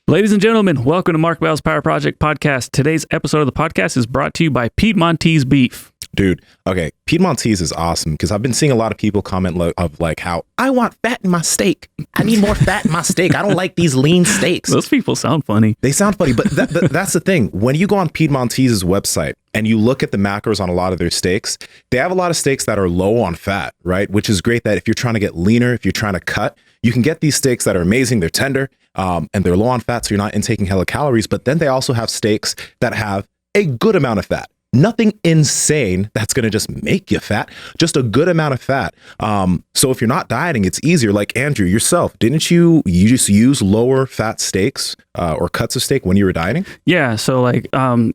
Ladies and gentlemen, welcome to Mark Bell's Power Project Podcast. Today's episode of the podcast is brought to you by Piedmontese Beef. Dude, okay, Piedmontese is awesome because I've been seeing a lot of people comment of like how I want fat in my steak. I need more fat in my steak. I don't like these lean steaks. Those people sound funny. They sound funny, but that's the thing. When you go on Piedmontese's website and you look at the macros on a lot of their steaks, they have a lot of steaks that are low on fat, right? Which is great that if you're trying to get leaner, if you're trying to cut, you can get these steaks that are amazing. They're tender and they're low on fat, so you're not intaking hella calories. But then they also have steaks that have a good amount of fat. Nothing insane that's going to just make you fat, just a good amount of fat. So if you're not dieting, it's easier. Like Andrew, yourself, didn't you just use lower fat steaks or cuts of steak when you were dieting? Yeah. So like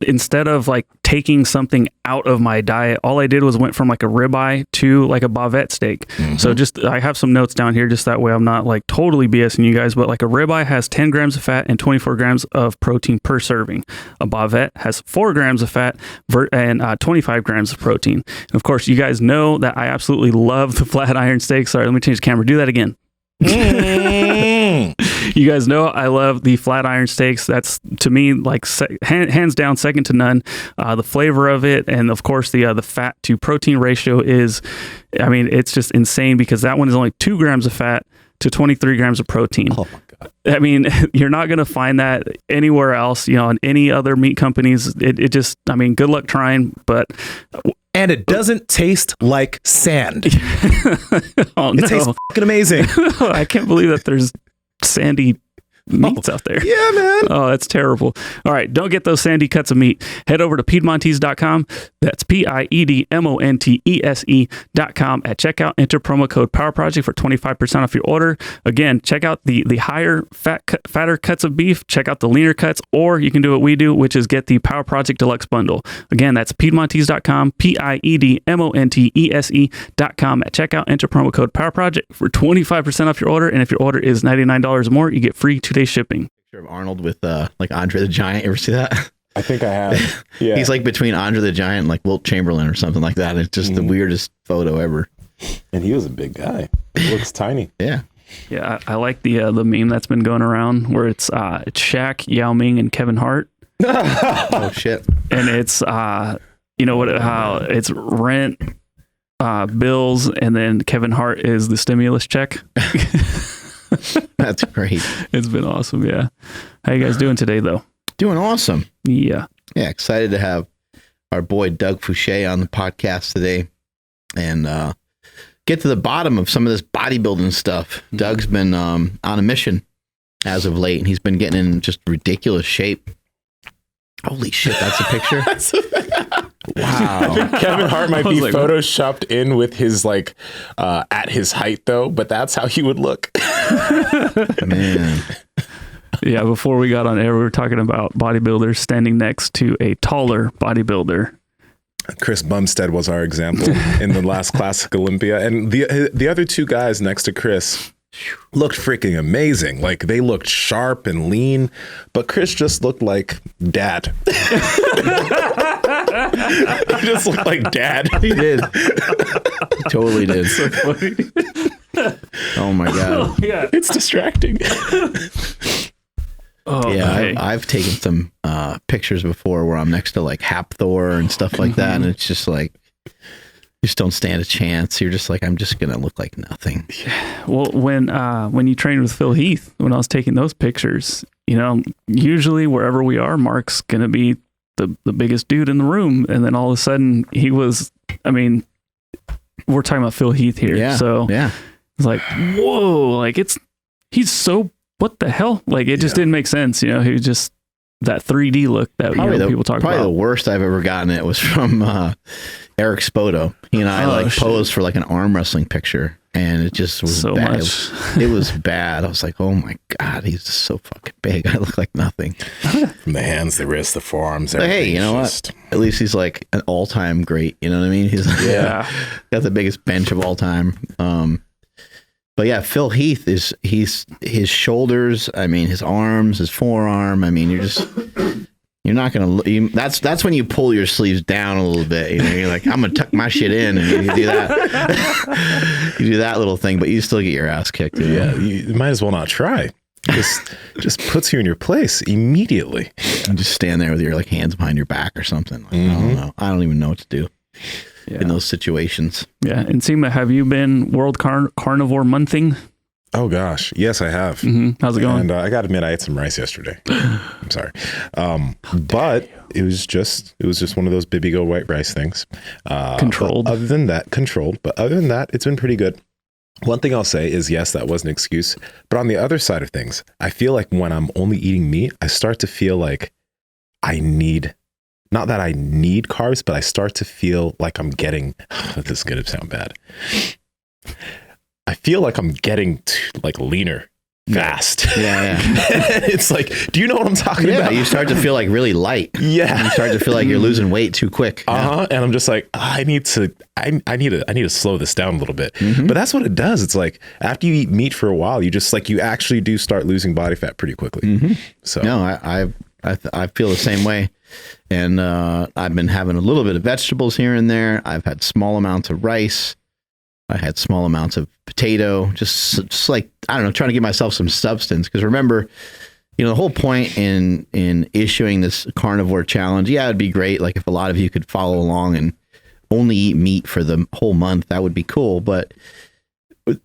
instead of like taking something out of my diet, all I did was went from like a ribeye to like a bavette steak. Mm-hmm. So just, I have some notes down here just that way I'm not like totally BSing you guys, but like a ribeye has 10 grams of fat and 24 grams of protein per serving. A bavette has 4 grams of fat and 25 grams of protein. And of course, you guys know that I absolutely love the flat iron steak. Sorry, let me change the camera. Do that again. You guys know I love the flat iron steaks. That's to me like hands down second to none. The flavor of it, and of course the fat to protein ratio is, I mean, it's just insane because that one is only 2 grams of fat to 23 grams of protein. Oh my God. I mean, you're not going to find that anywhere else, you know, in any other meat companies. It just, I mean, good luck trying, but. And it doesn't taste like sand. Oh, it tastes fucking amazing. I can't believe that there's sandy meats out there. Yeah, man. Oh, that's terrible. All right. Don't get those sandy cuts of meat. Head over to Piedmontese.com. That's Piedmontese.com. At checkout, enter promo code Power Project for 25% off your order. Again, check out the higher fatter cuts of beef. Check out the leaner cuts, or you can do what we do, which is get the Power Project Deluxe Bundle. Again, that's Piedmontese.com, Piedmontese.com. At checkout, enter promo code Power Project for 25% off your order. And if your order is $99 or more, you get free 2-day shipping. Picture of Arnold with like Andre the Giant. You ever see that? I think I have. Yeah. He's like between Andre the Giant and like Wilt Chamberlain or something like that. It's just the weirdest photo ever. And he was a big guy. He looks tiny. Yeah. Yeah, I like the meme that's been going around where it's Shaq, Yao Ming, and Kevin Hart. Oh shit! And it's you know what? How it's rent, bills, and then Kevin Hart is the stimulus check. That's great. It's been awesome. Yeah. How you guys doing today, though? Doing awesome. Yeah. Yeah. Excited to have our boy Doug Fruchey on the podcast today, and get to the bottom of some of this bodybuilding stuff. Doug's been on a mission as of late, and he's been getting in just ridiculous shape. Holy shit, that's a picture. Wow. Kevin Hart might be like, photoshopped in with his like at his height though, but that's how he would look. Man. Yeah, before we got on air, we were talking about bodybuilders standing next to a taller bodybuilder. Chris Bumstead was our example in the last Classic Olympia. And the other two guys next to Chris looked freaking amazing. Like they looked sharp and lean, but Chris just looked like dad. He just looked like dad. He did. He totally did. So funny. Oh my God. Oh, yeah. It's distracting. Oh, Yeah, hey. I've taken some pictures before where I'm next to like Hapthor and stuff like that, and it's just like you just don't stand a chance. You're just like, I'm just gonna look like nothing. Well, when you trained with Phil Heath, when I was taking those pictures, you know, usually wherever we are, Mark's gonna be the biggest dude in the room, and then all of a sudden he was. I mean, we're talking about Phil Heath here, Yeah. so Yeah. it's like, whoa, like he's so. What the hell? Like it just didn't make sense, you know. He was just that 3D look that people talk probably about. the worst I've ever gotten it was from Eric Spoto. He and I posed for like an arm wrestling picture, and it just was so bad. much. It was bad. I was like, oh my God, he's just so fucking big. I look like nothing. From the hands, the wrists, the forearms. But hey, you know what? At least he's like an all-time great. You know what I mean? He's Yeah. got the biggest bench of all time. But yeah, Phil Heath is his shoulders. I mean, his arms, his forearm. I mean, you're not gonna. That's when you pull your sleeves down a little bit. You know, you're like, I'm gonna tuck my shit in, and you do that. You do that little thing, but you still get your ass kicked. Yeah, you might as well not try. just puts you in your place immediately. And just stand there with your like hands behind your back or something. Like, I don't know. I don't even know what to do in those situations. Yeah. And Nsima, have you been World Carnivore Monthing? Oh gosh, yes, I have. How's it going? And I got to admit, I ate some rice yesterday. I'm sorry, but it was just one of those Bibigo white rice things. Controlled. Other than that, controlled. But other than that, it's been pretty good. One thing I'll say is, yes, that was an excuse. But on the other side of things, I feel like when I'm only eating meat, I start to feel like I need. Not that I need carbs, but I start to feel like I'm getting. This is gonna sound bad. I feel like I'm getting leaner fast. Yeah. It's like, do you know what I'm talking about? You start to feel like really light. Yeah. You start to feel like you're losing weight too quick. And I'm just like, I need to slow this down a little bit. But that's what it does. It's like after you eat meat for a while, you just like, you actually do start losing body fat pretty quickly. So no, I feel the same way. And I've been having a little bit of vegetables here and there. I've had small amounts of rice. I had small amounts of potato, just like, I don't know, trying to give myself some substance. Because remember, the whole point in issuing this carnivore challenge, it'd be great. Like if a lot of you could follow along and only eat meat for the whole month, that would be cool. But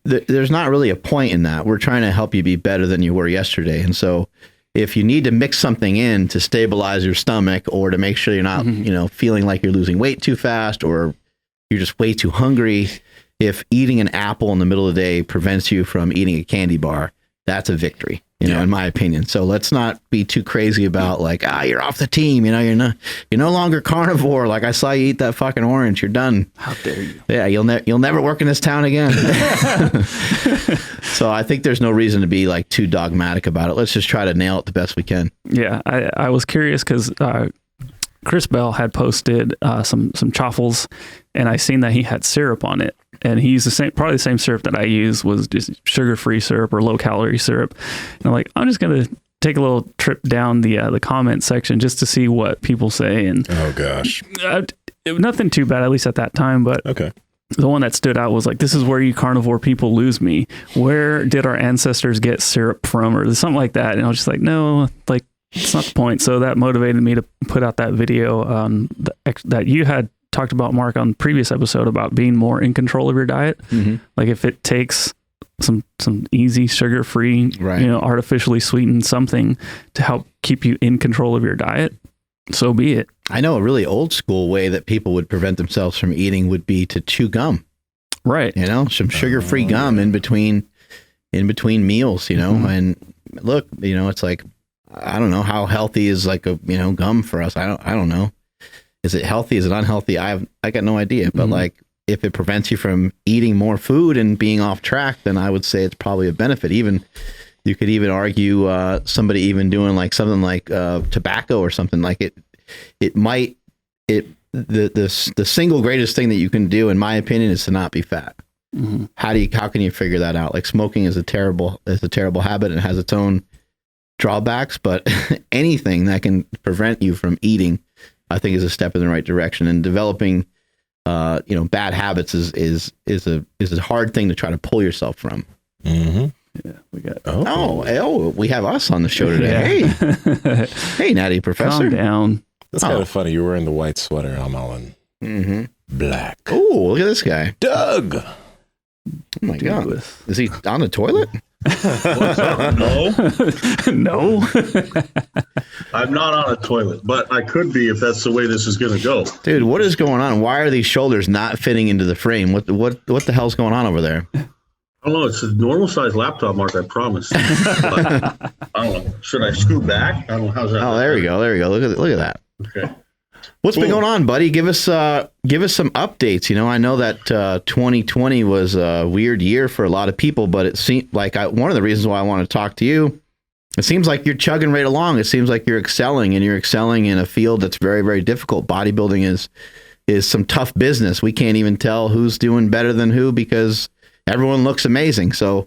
there's not really a point in that. We're trying to help you be better than you were yesterday. And so if you need to mix something in to stabilize your stomach or to make sure you're not, feeling like you're losing weight too fast or you're just way too hungry, if eating an apple in the middle of the day prevents you from eating a candy bar, that's a victory, in my opinion. So let's not be too crazy about like, you're off the team. You're no longer carnivore. Like I saw you eat that fucking orange. You're done. How dare you? Yeah. You'll never work in this town again. So I think there's no reason to be like too dogmatic about it. Let's just try to nail it the best we can. Yeah. I was curious because, Chris Bell had posted some chaffles, and I seen that he had syrup on it, and he used probably the same syrup that I use, was just sugar-free syrup or low-calorie syrup. And I'm like, I'm just gonna take a little trip down the comment section just to see what people say. And oh gosh, nothing too bad, at least at that time. But okay. The one that stood out was like, this is where you carnivore people lose me. Where did our ancestors get syrup from, or something like that? And I was just like, no, like. It's not the point. So that motivated me to put out that video that you had talked about, Mark, on the previous episode about being more in control of your diet. Like if it takes some easy sugar-free, artificially sweetened something to help keep you in control of your diet, so be it. I know a really old school way that people would prevent themselves from eating would be to chew gum. Right. Some sugar-free gum in between meals, and look, it's like, I don't know how healthy is like a, gum for us. I don't know. Is it healthy? Is it unhealthy? I got no idea. But like, if it prevents you from eating more food and being off track, then I would say it's probably a benefit. You could even argue somebody even doing like something like tobacco or something like the single greatest thing that you can do, in my opinion, is to not be fat. How can you figure that out? Like smoking is a terrible habit and has its own drawbacks, but anything that can prevent you from eating, I think, is a step in the right direction. And developing, bad habits is a hard thing to try to pull yourself from. Yeah, we got. We have us on the show today. Yeah. Hey, Natty Professor. Calm down. That's kind of funny. You're wearing the white sweater. I'm all in black. Oh, look at this guy, Doug. Oh my God, is he on the toilet? No. I'm not on a toilet, but I could be if that's the way this is going to go. Dude, what is going on? Why are these shoulders not fitting into the frame? What the hell's going on over there? I don't know. It's a normal size laptop, Mark, I promise. But, I don't know. Should I scoot back? I don't know. How's that? Oh, there we go. Look at that. Okay. What's been going on, buddy? Give us some updates. I know that 2020 was a weird year for a lot of people, but it seemed like one of the reasons why I want to talk to you, it seems like you're chugging right along. It seems like you're excelling, and you're excelling in a field that's very, very difficult. Bodybuilding is some tough business. We can't even tell who's doing better than who because everyone looks amazing. So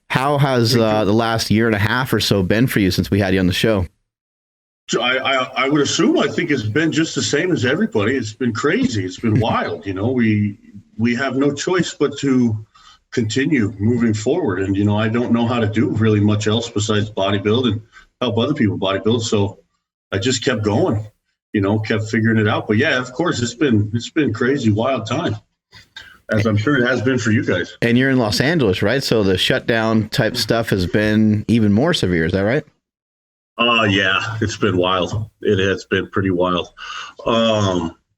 how has the last year and a half or so been for you since we had you on the show? So I would assume, I think it's been just the same as everybody. It's been crazy. It's been wild. We have no choice but to continue moving forward. And, you know, I don't know how to do really much else besides bodybuild and help other people bodybuild. So I just kept going, you know, kept figuring it out. But yeah, of course, it's been crazy, wild time, as I'm sure it has been for you guys. And you're in Los Angeles, right? So the shutdown type stuff has been even more severe. Is that right? Yeah, it's been wild. It has been pretty wild.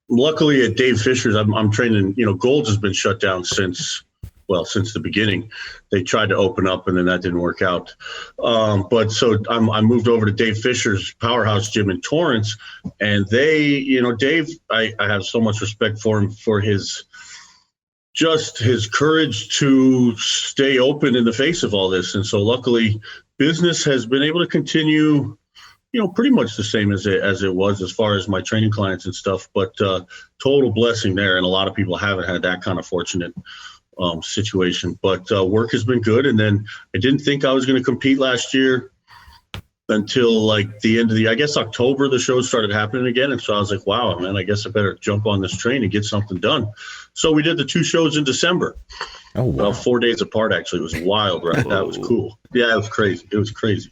Luckily at Dave Fisher's, I'm training, you know, Gold's has been shut down since the beginning. They tried to open up and then that didn't work out. But so I moved over to Dave Fisher's Powerhouse gym in Torrance, and they, you know, Dave, I have so much respect for him for his courage to stay open in the face of all this. And so luckily business has been able to continue, you know, pretty much the same as it was as far as my training clients and stuff, but total blessing there. And a lot of people haven't had that kind of fortunate situation, but work has been good. And then I didn't think I was going to compete last year until like the end of I guess October, the shows started happening again. And so I was like, wow, man, I guess I better jump on this train and get something done. So we did the 2 shows in December. Oh, wow. 4 days apart, actually. It was wild, right? That was cool. Yeah, it was crazy. It was crazy.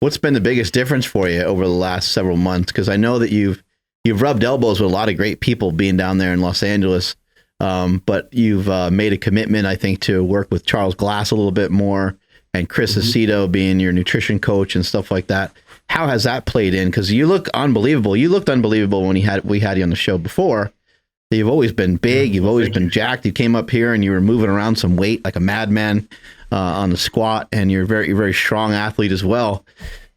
What's been the biggest difference for you over the last several months? Because I know that you've rubbed elbows with a lot of great people being down there in Los Angeles, but you've made a commitment, I think, to work with Charles Glass a little bit more, and Chris Aceto being your nutrition coach and stuff like that. How has that played in? Because you look unbelievable. You looked unbelievable when we had you on the show before. You've always been big. You've always been jacked. You came up here and you were moving around some weight like a madman on the squat, and you're a very, very strong athlete as well.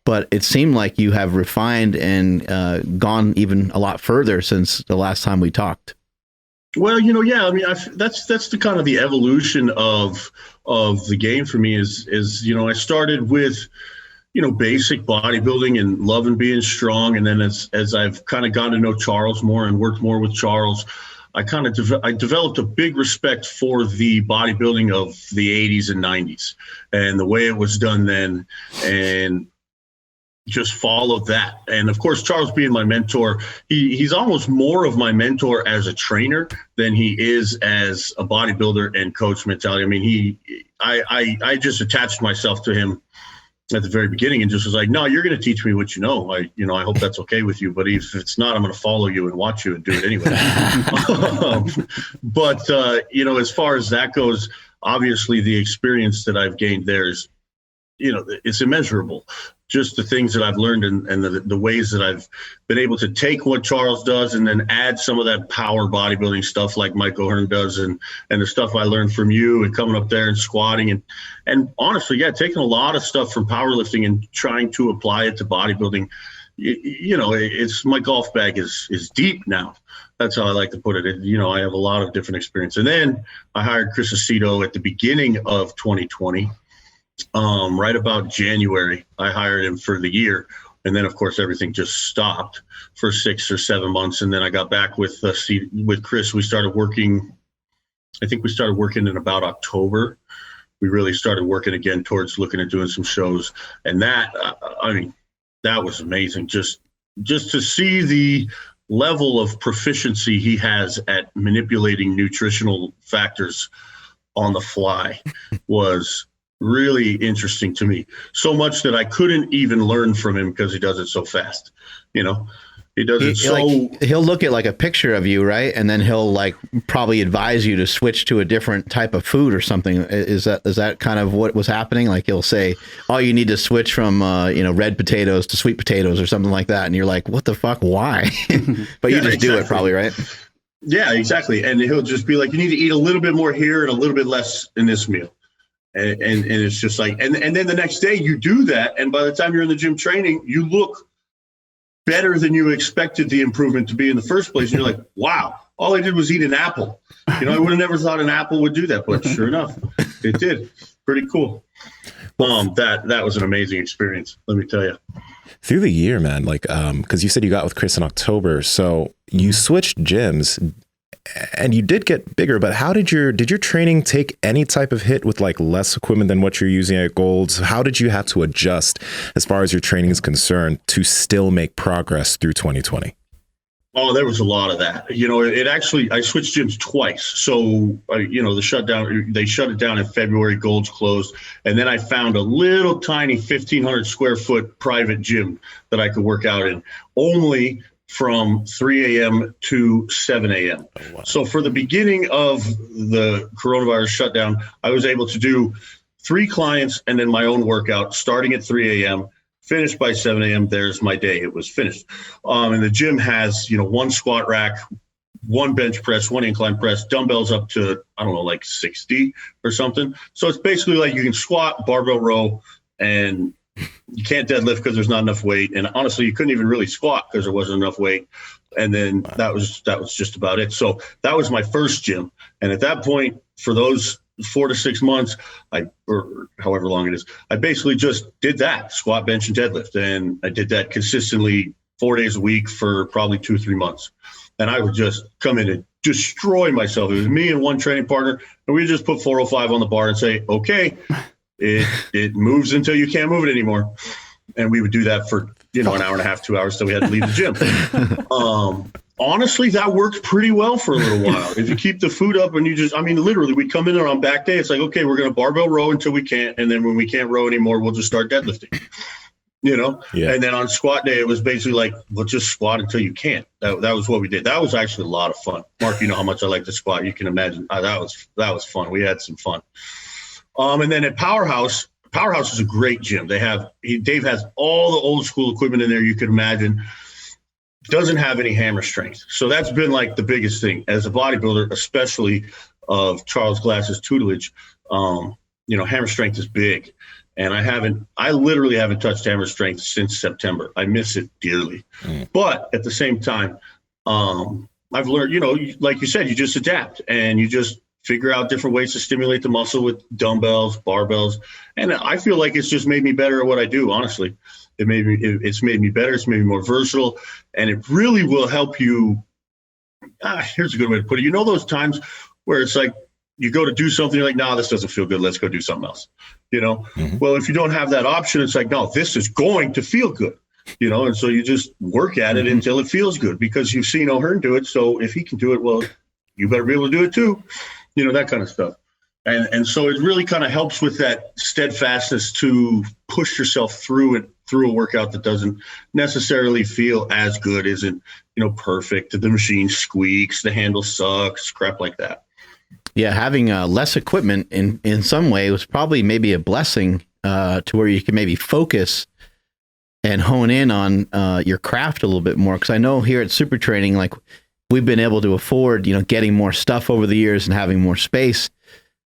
But it seemed like you have refined and gone even a lot further since the last time we talked. Well, you know, yeah. I mean, that's the kind of the evolution of the game for me is you know, I started with, you know, basic bodybuilding and loving being strong. And then as I've kind of gotten to know Charles more and worked more with Charles, I kind of I developed a big respect for the bodybuilding of the 80s and 90s and the way it was done then, and just followed that. And of course, Charles being my mentor, he's almost more of my mentor as a trainer than he is as a bodybuilder and coach mentality. I mean, I just attached myself to him at the very beginning and just was like, no, you're going to teach me what you know. I hope that's okay with you, but if it's not, I'm going to follow you and watch you and do it anyway. But you know, as far as that goes, obviously the experience that I've gained there is, you know, it's immeasurable. Just the things that I've learned and the ways that I've been able to take what Charles does and then add some of that power bodybuilding stuff like Mike O'Hearn does and the stuff I learned from you and coming up there and squatting and honestly, yeah, taking a lot of stuff from powerlifting and trying to apply it to bodybuilding. You know, it's my golf bag is deep now. That's how I like to put it. You know, I have a lot of different experience. And then I hired Chris Aceto at the beginning of 2020. Right about January, I hired him for the year. And then, of course, everything just stopped for 6 or 7 months. And then I got back with Chris. We started working. I think we started working in about October. We really started working again towards looking at doing some shows. And that, I mean, that was amazing. Just to see the level of proficiency he has at manipulating nutritional factors on the fly was really interesting to me, so much that I couldn't even learn from him because he does it so fast. You know, he does it so. Like, he'll look at like a picture of you, right, and then he'll like probably advise you to switch to a different type of food or something. Is that kind of what was happening? Like he'll say, "Oh, you need to switch from red potatoes to sweet potatoes" or something like that, and you're like, "What the fuck? Why?" But you just do it, probably, right? Yeah, exactly. And he'll just be like, "You need to eat a little bit more here and a little bit less in this meal." And it's just like, and then the next day you do that. And by the time you're in the gym training, you look better than you expected the improvement to be in the first place. And you're like, wow, all I did was eat an apple. You know, I would have never thought an apple would do that, but sure enough, it did. Pretty cool. That was an amazing experience. Let me tell you. Through the year, man, like, cause you said you got with Chris in October. So you switched gyms. And you did get bigger, but how did your training take any type of hit with like less equipment than what you're using at Gold's? How did you have to adjust as far as your training is concerned to still make progress through 2020? Oh, there was a lot of that. It actually, I switched gyms twice. So, the shutdown, they shut it down in February, Gold's closed. And then I found a little tiny 1,500 square foot private gym that I could work out in only from 3 a.m. to 7 a.m. Oh, wow. So for the beginning of the coronavirus shutdown, I was able to do 3 clients and then my own workout starting at 3 a.m., finished by 7 a.m. There's my day. It was finished. And the gym has, 1 squat rack, 1 bench press, 1 incline press, dumbbells up to, I don't know, like 60 or something. So it's basically like you can squat, barbell row, and you can't deadlift because there's not enough weight. And honestly, you couldn't even really squat because there wasn't enough weight. And then that was just about it. So that was my first gym. And at that point, for those 4 to 6 months, or however long it is, I basically just did that, squat, bench, and deadlift. And I did that consistently 4 days a week for probably 2-3 months. And I would just come in and destroy myself. It was me and 1 training partner, and we just put 405 on the bar and say, okay, it moves until you can't move it anymore. And we would do that for, an hour and a half, 2 hours till we had to leave the gym. Honestly, that worked pretty well for a little while. If you keep the food up and literally we'd come in there on back day. It's like, okay, we're going to barbell row until we can't. And then when we can't row anymore, we'll just start deadlifting, Yeah. And then on squat day, it was basically like, we'll just squat until you can't. That was what we did. That was actually a lot of fun. Mark, you know how much I like to squat. You can imagine. That was fun. We had some fun. And then at Powerhouse is a great gym. Dave has all the old school equipment in there you could imagine. Doesn't have any hammer strength. So that's been like the biggest thing as a bodybuilder, especially of Charles Glass's tutelage. Hammer strength is big. And I literally haven't touched hammer strength since September. I miss it dearly. But at the same time, I've learned, like you said, you just adapt and you just figure out different ways to stimulate the muscle with dumbbells, barbells. And I feel like it's just made me better at what I do, honestly. It's made me better. It's made me more versatile. And it really will help you. Here's a good way to put it. Those times where it's like you go to do something, you're like, no, this doesn't feel good. Let's go do something else. Well, if you don't have that option, it's like, no, this is going to feel good. And so you just work at it until it feels good because you've seen O'Hearn do it. So if he can do it, well, you better be able to do it too. That kind of stuff. And so it really kind of helps with that steadfastness to push yourself through a workout that doesn't necessarily feel as good, isn't, perfect. The machine squeaks, the handle sucks, crap like that. Yeah, having less equipment in some way was probably maybe a blessing to where you can maybe focus and hone in on your craft a little bit more. Because I know here at Super Training, like we've been able to afford, getting more stuff over the years and having more space.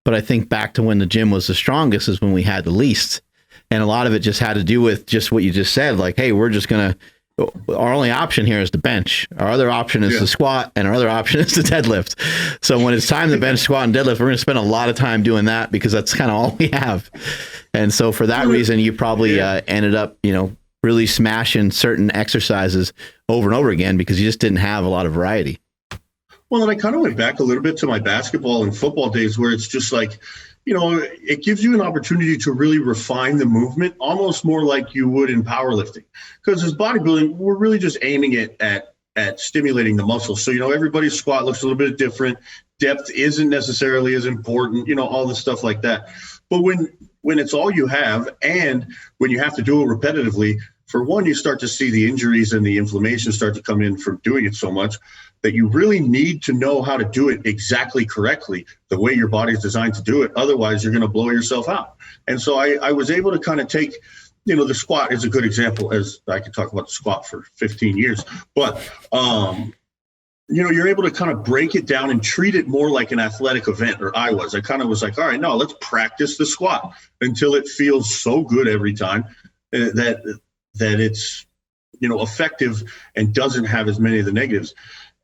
But I think back to when the gym was the strongest is when we had the least. And a lot of it just had to do with just what you just said. Like, hey, our only option here is the bench. Our other option is the squat, and our other option is the deadlift. So when it's time to bench, squat, and deadlift, we're going to spend a lot of time doing that because that's kind of all we have. And so for that reason, you probably ended up, really smashing certain exercises over and over again because you just didn't have a lot of variety. Well, and I kind of went back a little bit to my basketball and football days where it's just like, it gives you an opportunity to really refine the movement almost more like you would in powerlifting. Because as bodybuilding, we're really just aiming it at stimulating the muscles. So, everybody's squat looks a little bit different. Depth isn't necessarily as important, all the stuff like that. But when it's all you have and when you have to do it repetitively, for one, you start to see the injuries and the inflammation start to come in from doing it so much that you really need to know how to do it exactly correctly, the way your body's designed to do it. Otherwise, you're going to blow yourself out. And so I was able to kind of take, the squat is a good example, as I could talk about the squat for 15 years. But, you're able to kind of break it down and treat it more like an athletic event, or I kind of was like, all right, no, let's practice the squat until it feels so good every time that it's, effective and doesn't have as many of the negatives.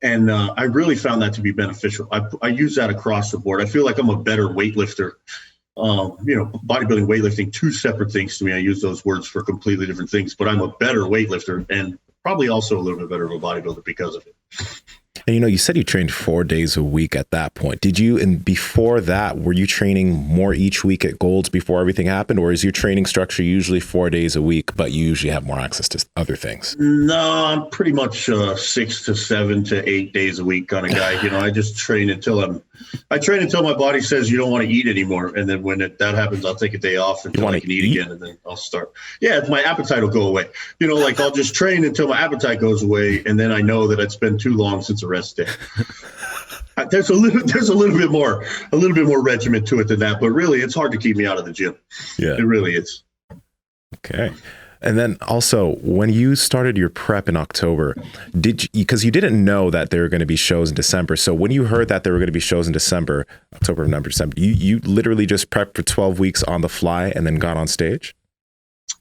And I really found that to be beneficial. I use that across the board. I feel like I'm a better weightlifter. Bodybuilding, weightlifting, 2 separate things to me. I use those words for completely different things, but I'm a better weightlifter and probably also a little bit better of a bodybuilder because of it. And you said you trained 4 days a week at that point. Did you, and before that, were you training more each week at Gold's before everything happened? Or is your training structure usually 4 days a week, but you usually have more access to other things? No, I'm pretty much 6 to 7 to 8 days a week kind of guy. I just train until my body says you don't want to eat anymore. And then when that happens, I'll take a day off until I can eat again, and then I'll start. Yeah, my appetite will go away. I'll just train until my appetite goes away, and then I know that it's been too long since a rest day. There's a little bit more regiment to it than that, but really it's hard to keep me out of the gym. Yeah, it really is. Okay. And then also, when you started your prep in October, because you didn't know that there were going to be shows in December. So when you heard that there were going to be shows in December, October, November, December, you literally just prepped for 12 weeks on the fly and then got on stage?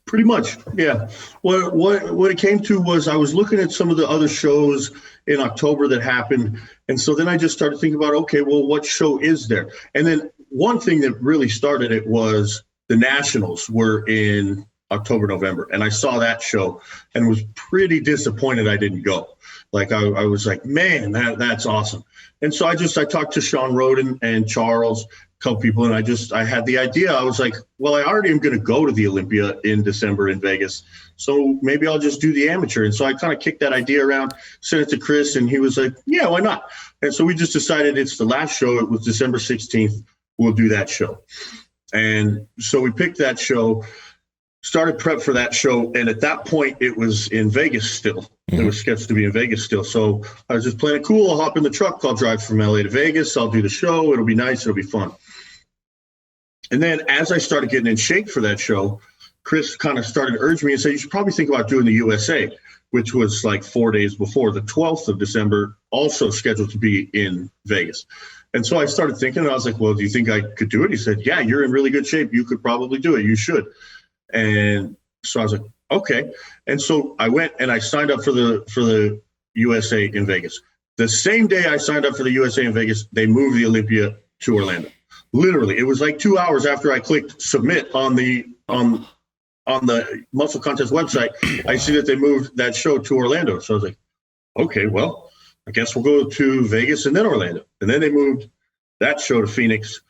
Pretty much, yeah. What it came to was I was looking at some of the other shows in October that happened. And so then I just started thinking about, okay, well, what show is there? And then one thing that really started it was the Nationals were in October, November. And I saw that show and was pretty disappointed I didn't go. Like I was like, man, that's awesome. And so I talked to Sean Roden and Charles, a couple people, and I had the idea. I was like, well, I already am going to go to the Olympia in December in Vegas, so maybe I'll just do the amateur. And so I kind of kicked that idea around, sent it to Chris, and he was like, yeah, why not? And so we just decided it's the last show. It was December 16th. We'll do that show. And so we picked that show, started prep for that show. And at that point, it was in Vegas still. It was scheduled to be in Vegas still. So I was just playing it cool. I'll hop in the truck. I'll drive from LA to Vegas. I'll do the show. It'll be nice. It'll be fun. And then as I started getting in shape for that show, Chris kind of started to urge me and say, you should probably think about doing the USA, which was like 4 days before, the 12th of December, also scheduled to be in Vegas. And so I started thinking, and I was like, well, do you think I could do it? He said, yeah, you're in really good shape. You could probably do it. You should. And so I was like, okay. And so I went and I signed up for the USA in Vegas. The same day I signed up for the USA in Vegas, they moved the Olympia to Orlando. Literally, it was like 2 hours after I clicked submit on the Muscle Contest website, I see that they moved that show to Orlando. So I was like, okay, well, I guess we'll go to Vegas and then Orlando. And then they moved that show to Phoenix.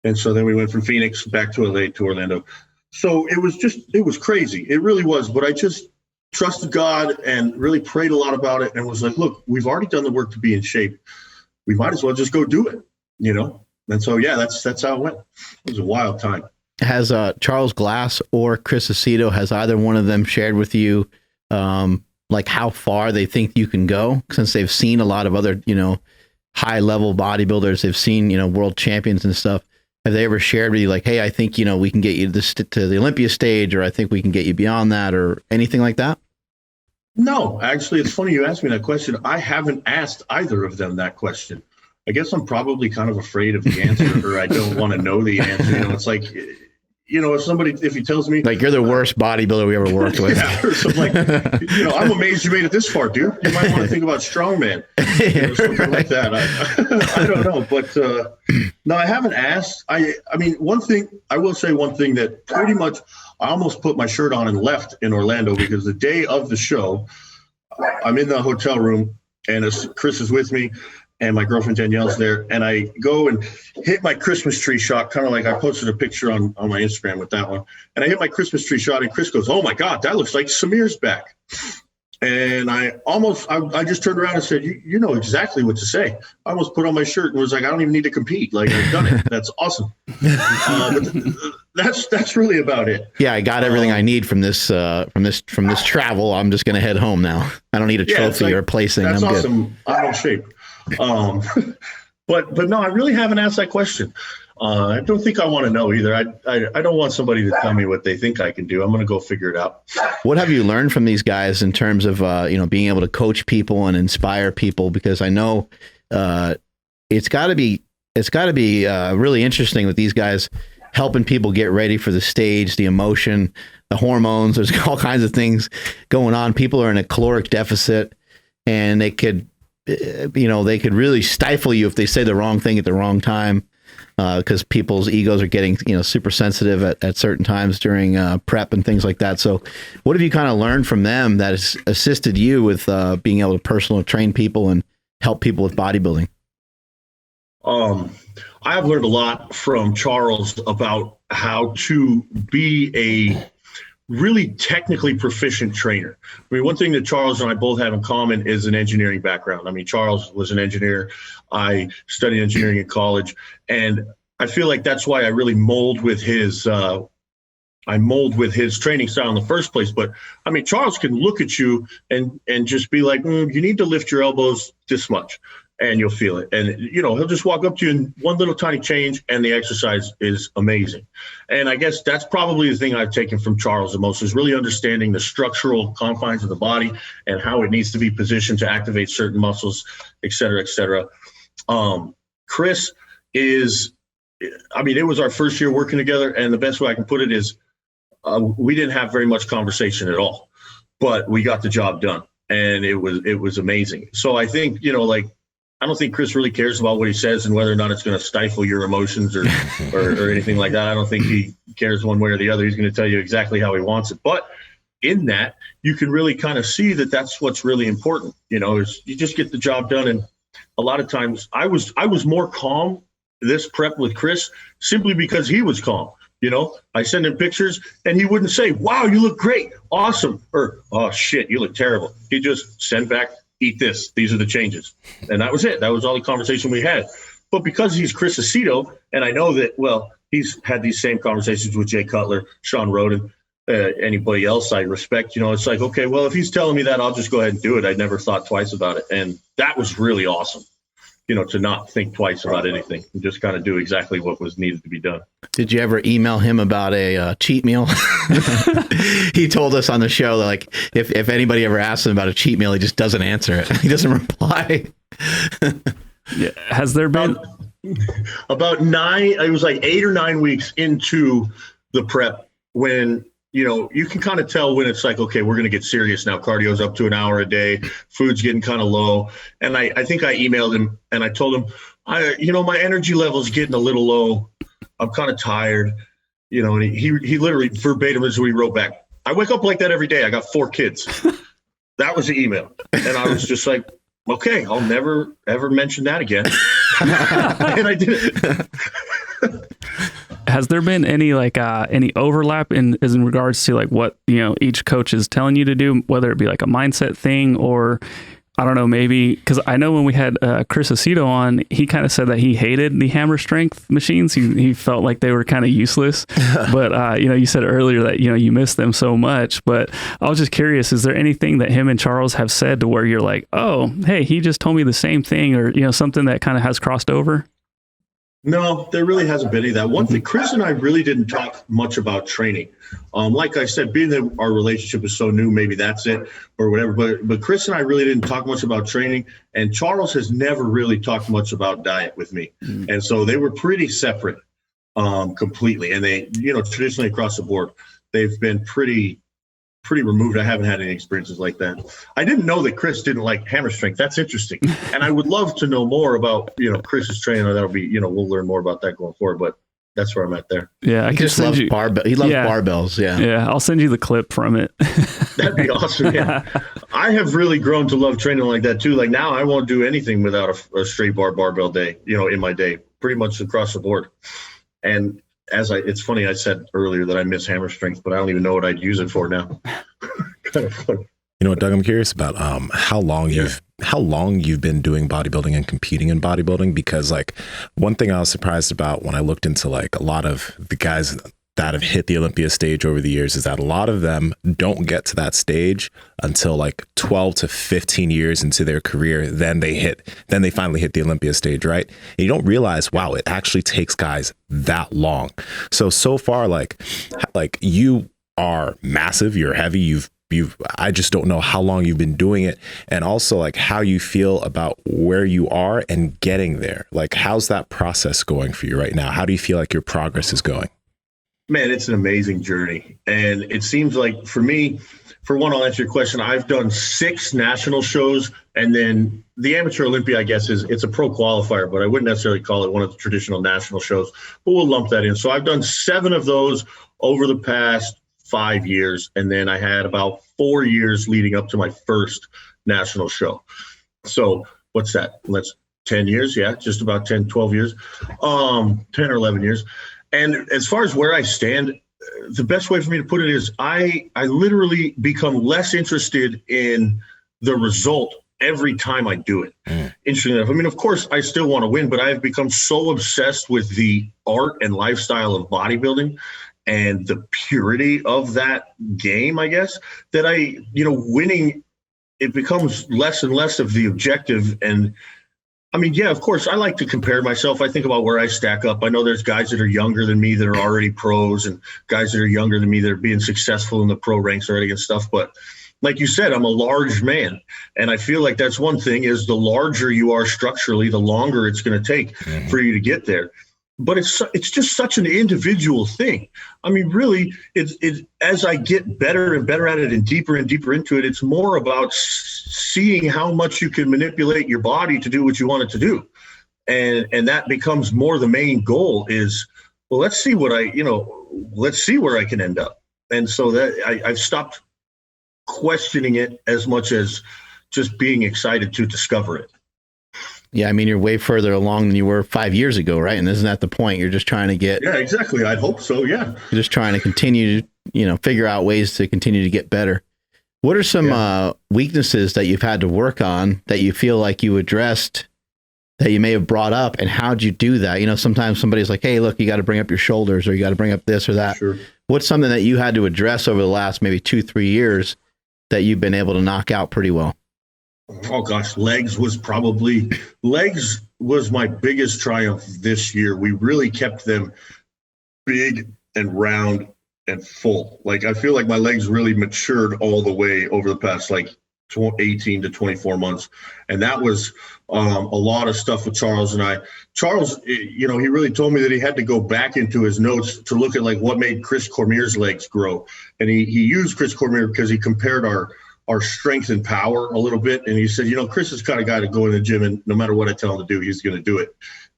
And so then we went from Phoenix back to LA to Orlando. So it was crazy. It really was. But I just trusted God and really prayed a lot about it and was like, look, we've already done the work to be in shape. We might as well just go do it, And so, yeah, that's how it went. It was a wild time. Has Charles Glass or Chris Aceto, has either one of them shared with you like how far they think you can go? Since they've seen a lot of other, high level bodybuilders, they've seen, world champions and stuff. Have they ever shared with you like, hey, I think, we can get you to the Olympia stage, or I think we can get you beyond that, or anything like that? No, actually, it's funny you asked me that question. I haven't asked either of them that question. I guess I'm probably kind of afraid of the answer, or I don't want to know the answer. It's like, if he tells me, like, you're the worst bodybuilder we ever worked with. Yeah, or something like, I'm amazed you made it this far, dude. You might want to think about strongman, something like that. I don't know, but no, I haven't asked. I mean, I will say one thing that pretty much I almost put my shirt on and left in Orlando, because the day of the show, I'm in the hotel room and Chris is with me. And my girlfriend Danielle's there, and I go and hit my Christmas tree shot, kind of like I posted a picture on my Instagram with that one. And I hit my Christmas tree shot, and Chris goes, "Oh my God, that looks like Samir's back." And I just turned around and said, "You know exactly what to say." I almost put on my shirt and was like, "I don't even need to compete. Like, I've done it. That's awesome." But that's really about it. Yeah, I got everything I need from this travel. I'm just gonna head home now. I don't need a trophy or a placing. That's I'm awesome. good. I'm in shape. But no, I really haven't asked that question. I don't think I want to know either. I don't want somebody to tell me what they think I can do. I'm going to go figure it out. What have you learned from these guys in terms of being able to coach people and inspire people? Because I know it's got to be really interesting with these guys helping people get ready for the stage, the emotion, the hormones. There's all kinds of things going on. People are in a caloric deficit, and they could really stifle you if they say the wrong thing at the wrong time, because people's egos are getting, super sensitive at certain times during prep and things like that. So what have you kind of learned from them that has assisted you with being able to personally train people and help people with bodybuilding? I have learned a lot from Charles about how to be a really technically proficient trainer. I mean, one thing that Charles and I both have in common is an engineering background. I mean, Charles was an engineer. I studied engineering in college, and I feel like that's why I really mold with his training style in the first place. But I mean, Charles can look at you and just be like, you need to lift your elbows this much, and you'll feel it. And, he'll just walk up to you in one little tiny change, and the exercise is amazing. And I guess that's probably the thing I've taken from Charles the most, is really understanding the structural confines of the body and how it needs to be positioned to activate certain muscles, et cetera, et cetera. Chris is, it was our first year working together, and the best way I can put it is we didn't have very much conversation at all, but we got the job done, and it was amazing. So I think, I don't think Chris really cares about what he says and whether or not it's going to stifle your emotions or anything like that. I don't think he cares one way or the other. He's going to tell you exactly how he wants it. But in that, you can really kind of see that that's what's really important. Is you just get the job done. And a lot of times I was more calm this prep with Chris simply because he was calm. I send him pictures and he wouldn't say, "Wow, you look great, awesome," or "Oh shit, you look terrible." He just send back, "Eat this. These are the changes." And that was it. That was all the conversation we had. But because he's Chris Aceto, and I know that, he's had these same conversations with Jay Cutler, Sean Roden, anybody else I respect, it's like, okay, well, if he's telling me that, I'll just go ahead and do it. I never thought twice about it. And that was really awesome, to not think twice about anything and just kind of do exactly what was needed to be done. Did you ever email him about a cheat meal? He told us on the show that, like, if anybody ever asks him about a cheat meal, he just doesn't answer it. He doesn't reply. Yeah. Has there been about 9? It was like 8 or 9 weeks into the prep when you can kind of tell when it's like, okay, we're going to get serious now. Cardio's up to an hour a day. Food's getting kind of low. And I think I emailed him and I told him, my energy level's getting a little low. I'm kind of tired, and he literally verbatim is what he wrote back. "I wake up like that every day. I got 4 kids." That was the email. And I was just like, okay, I'll never, ever mention that again. And I did it. Has there been any any overlap in regards to what each coach is telling you to do, whether it be like a mindset thing or I don't know, maybe because I know when we had Chris Aceto on, he kind of said that he hated the hammer strength machines. He felt like they were kind of useless. But you said earlier that you miss them so much. But I was just curious: is there anything that him and Charles have said to where you're like, oh, hey, he just told me the same thing, or something that kind of has crossed over? No, there really hasn't been any of that. One thing, Chris and I really didn't talk much about training. Like I said, being that our relationship is so new, maybe that's it or whatever. But Chris and I really didn't talk much about training. And Charles has never really talked much about diet with me. And so they were pretty separate completely. And they, traditionally across the board, they've been pretty removed. I haven't had any experiences like that. I didn't know that Chris didn't like hammer strength. That's interesting. And I would love to know more about, Chris's training. That'll be, we'll learn more about that going forward, but that's where I'm at there. Yeah. He just loves barbell. He loves barbells. Yeah. Yeah. I'll send you the clip from it. That'd be awesome. Yeah. I have really grown to love training like that too. Like now I won't do anything without a straight barbell day, in my day, pretty much across the board. And it's funny, I said earlier that I miss hammer strength, but I don't even know what I'd use it for now. Kind of funny. You know what, Doug, I'm curious about how long you've been doing bodybuilding and competing in bodybuilding, because one thing I was surprised about when I looked into a lot of the guys that have hit the Olympia stage over the years is that a lot of them don't get to that stage until 12 to 15 years into their career. Then they finally hit the Olympia stage, right? And you don't realize, wow, it actually takes guys that long. So far, you are massive, you're heavy, I just don't know how long you've been doing it, and also how you feel about where you are and getting there. How's that process going for you right now? How do you feel like your progress is going? Man, it's an amazing journey. And it seems like for me, for one, I'll answer your question. I've done 6 national shows, and then the Amateur Olympia, I guess, it's a pro qualifier, but I wouldn't necessarily call it one of the traditional national shows, but we'll lump that in. So I've done 7 of those over the past 5 years. And then I had about 4 years leading up to my first national show. So what's that? Let's 10 years. Yeah. Just about 10, 12 years, 10 or 11 years. And as far as where I stand, the best way for me to put it is I literally become less interested in the result every time I do it. Interesting enough. I mean, of course, I still want to win, but I have become so obsessed with the art and lifestyle of bodybuilding and the purity of that game, I guess, that winning, it becomes less and less of the objective. And I mean, yeah, of course, I like to compare myself. I think about where I stack up. I know there's guys that are younger than me that are already pros and guys that are younger than me that are being successful in the pro ranks already and stuff. But like you said, I'm a large man. And I feel like that's one thing is the larger you are structurally, the longer it's going to take for you to get there. But it's just such an individual thing. I mean, really, it's as I get better and better at it and deeper into it, it's more about seeing how much you can manipulate your body to do what you want it to do. And that becomes more the main goal is, well, let's see where I can end up. And so that I've stopped questioning it as much as just being excited to discover it. Yeah, I mean, you're way further along than you were 5 years ago, right? And isn't that the point? You're just trying to get... Yeah, exactly. I'd hope so, yeah. You're just trying to continue to, figure out ways to continue to get better. What are some weaknesses that you've had to work on that you feel like you addressed that you may have brought up, and how'd you do that? Sometimes somebody's like, hey, look, you got to bring up your shoulders, or you got to bring up this or that. Sure. What's something that you had to address over the last maybe 2-3 years that you've been able to knock out pretty well? Oh gosh, legs was my biggest triumph this year. We really kept them big and round and full. Like, I feel like my legs really matured all the way over the past 18 to 24 months. And that was a lot of stuff with Charles and I. Charles, he really told me that he had to go back into his notes to look at what made Chris Cormier's legs grow. And he used Chris Cormier because he compared our strength and power a little bit. And he said, Chris is the kind of guy to go in the gym and no matter what I tell him to do, he's going to do it.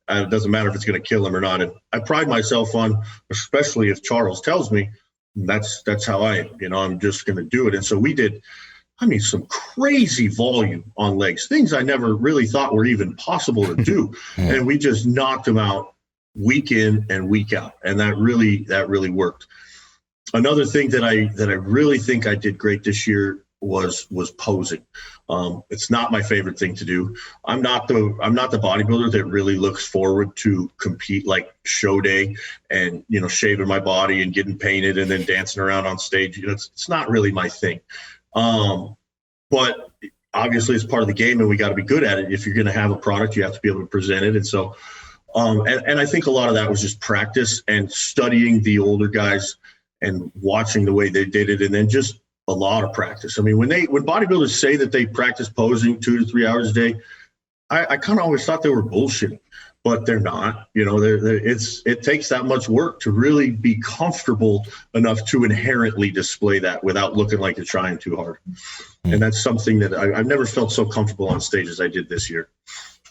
And it doesn't matter if it's going to kill him or not. And I pride myself on, especially if Charles tells me, that's how I am. I'm just going to do it. And so we did, some crazy volume on legs, things I never really thought were even possible to do. And we just knocked them out week in and week out. And that really worked. Another thing that I really think I did great this year was posing. It's not my favorite thing to do. I'm not the bodybuilder that really looks forward to compete like show day and, shaving my body and getting painted and then dancing around on stage. It's not really my thing. But obviously it's part of the game and we got to be good at it. If you're going to have a product, you have to be able to present it. And so, and I think a lot of that was just practice and studying the older guys and watching the way they did it. And then just a lot of practice. I mean, when bodybuilders say that they practice posing 2 to 3 hours a day, I kind of always thought they were bullshitting, but they're not. It takes that much work to really be comfortable enough to inherently display that without looking like you're trying too hard. And that's something that I've never felt so comfortable on stage as I did this year.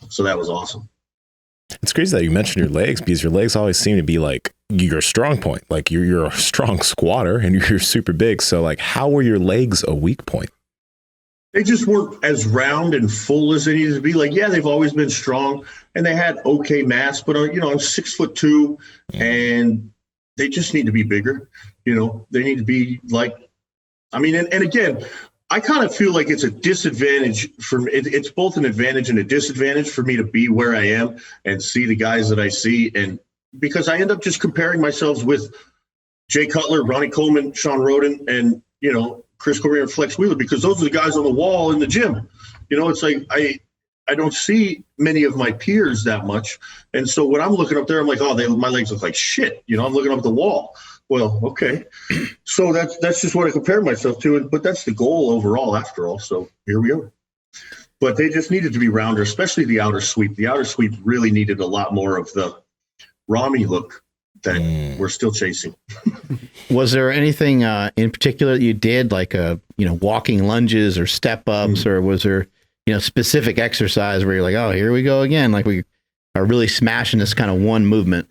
So that was awesome. It's crazy that you mentioned your legs, because your legs always seem to be like your strong point. Like you're a strong squatter and you're super big. So how were your legs a weak point? They just weren't as round and full as they needed to be. They've always been strong and they had okay mass, but I'm 6'2" and they just need to be bigger. They need to be and again, I kind of feel like it's a disadvantage it's both an advantage and a disadvantage for me to be where I am and see the guys that I see. And because I end up just comparing myself with Jay Cutler, Ronnie Coleman, Sean Roden, and, Chris Cormier and Flex Wheeler, because those are the guys on the wall in the gym. It's like, I don't see many of my peers that much. And so when I'm looking up there, I'm like, my legs look like shit. I'm looking up at the wall. Well, okay. So that's just what I compare myself to. But that's the goal overall after all. So here we are. But they just needed to be rounder, especially the outer sweep. The outer sweep really needed a lot more of the Rami look that we're still chasing. Was there anything in particular that you did, like walking lunges or step ups, or was there specific exercise where you're like, oh, here we go again, like we are really smashing this kind of one movement?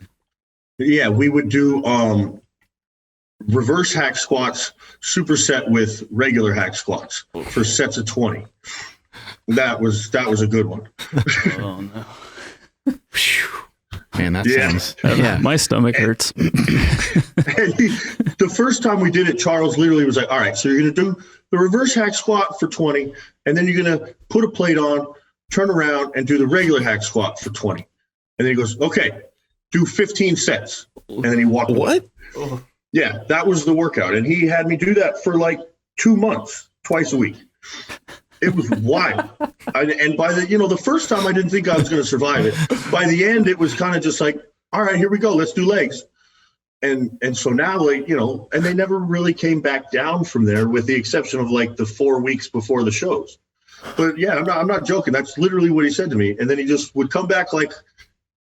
Yeah, we would do reverse hack squats, superset with regular hack squats for sets of 20. That was a good one. Oh no. Man, that sounds. My stomach hurts. And the first time we did it, Charles literally was like, all right, so you're going to do the reverse hack squat for 20, and then you're going to put a plate on, turn around, and do the regular hack squat for 20. And then he goes, okay, do 15 sets. And then he walked away. What? Yeah, that was the workout. And he had me do that for like 2 months, twice a week. It was wild. And by the first time I didn't think I was going to survive it. By the end, it was kind of just like, all right, here we go. Let's do legs. And so now, like, and they never really came back down from there, with the exception of like the 4 weeks before the shows. But yeah, I'm not joking. That's literally what he said to me. And then he just would come back, like,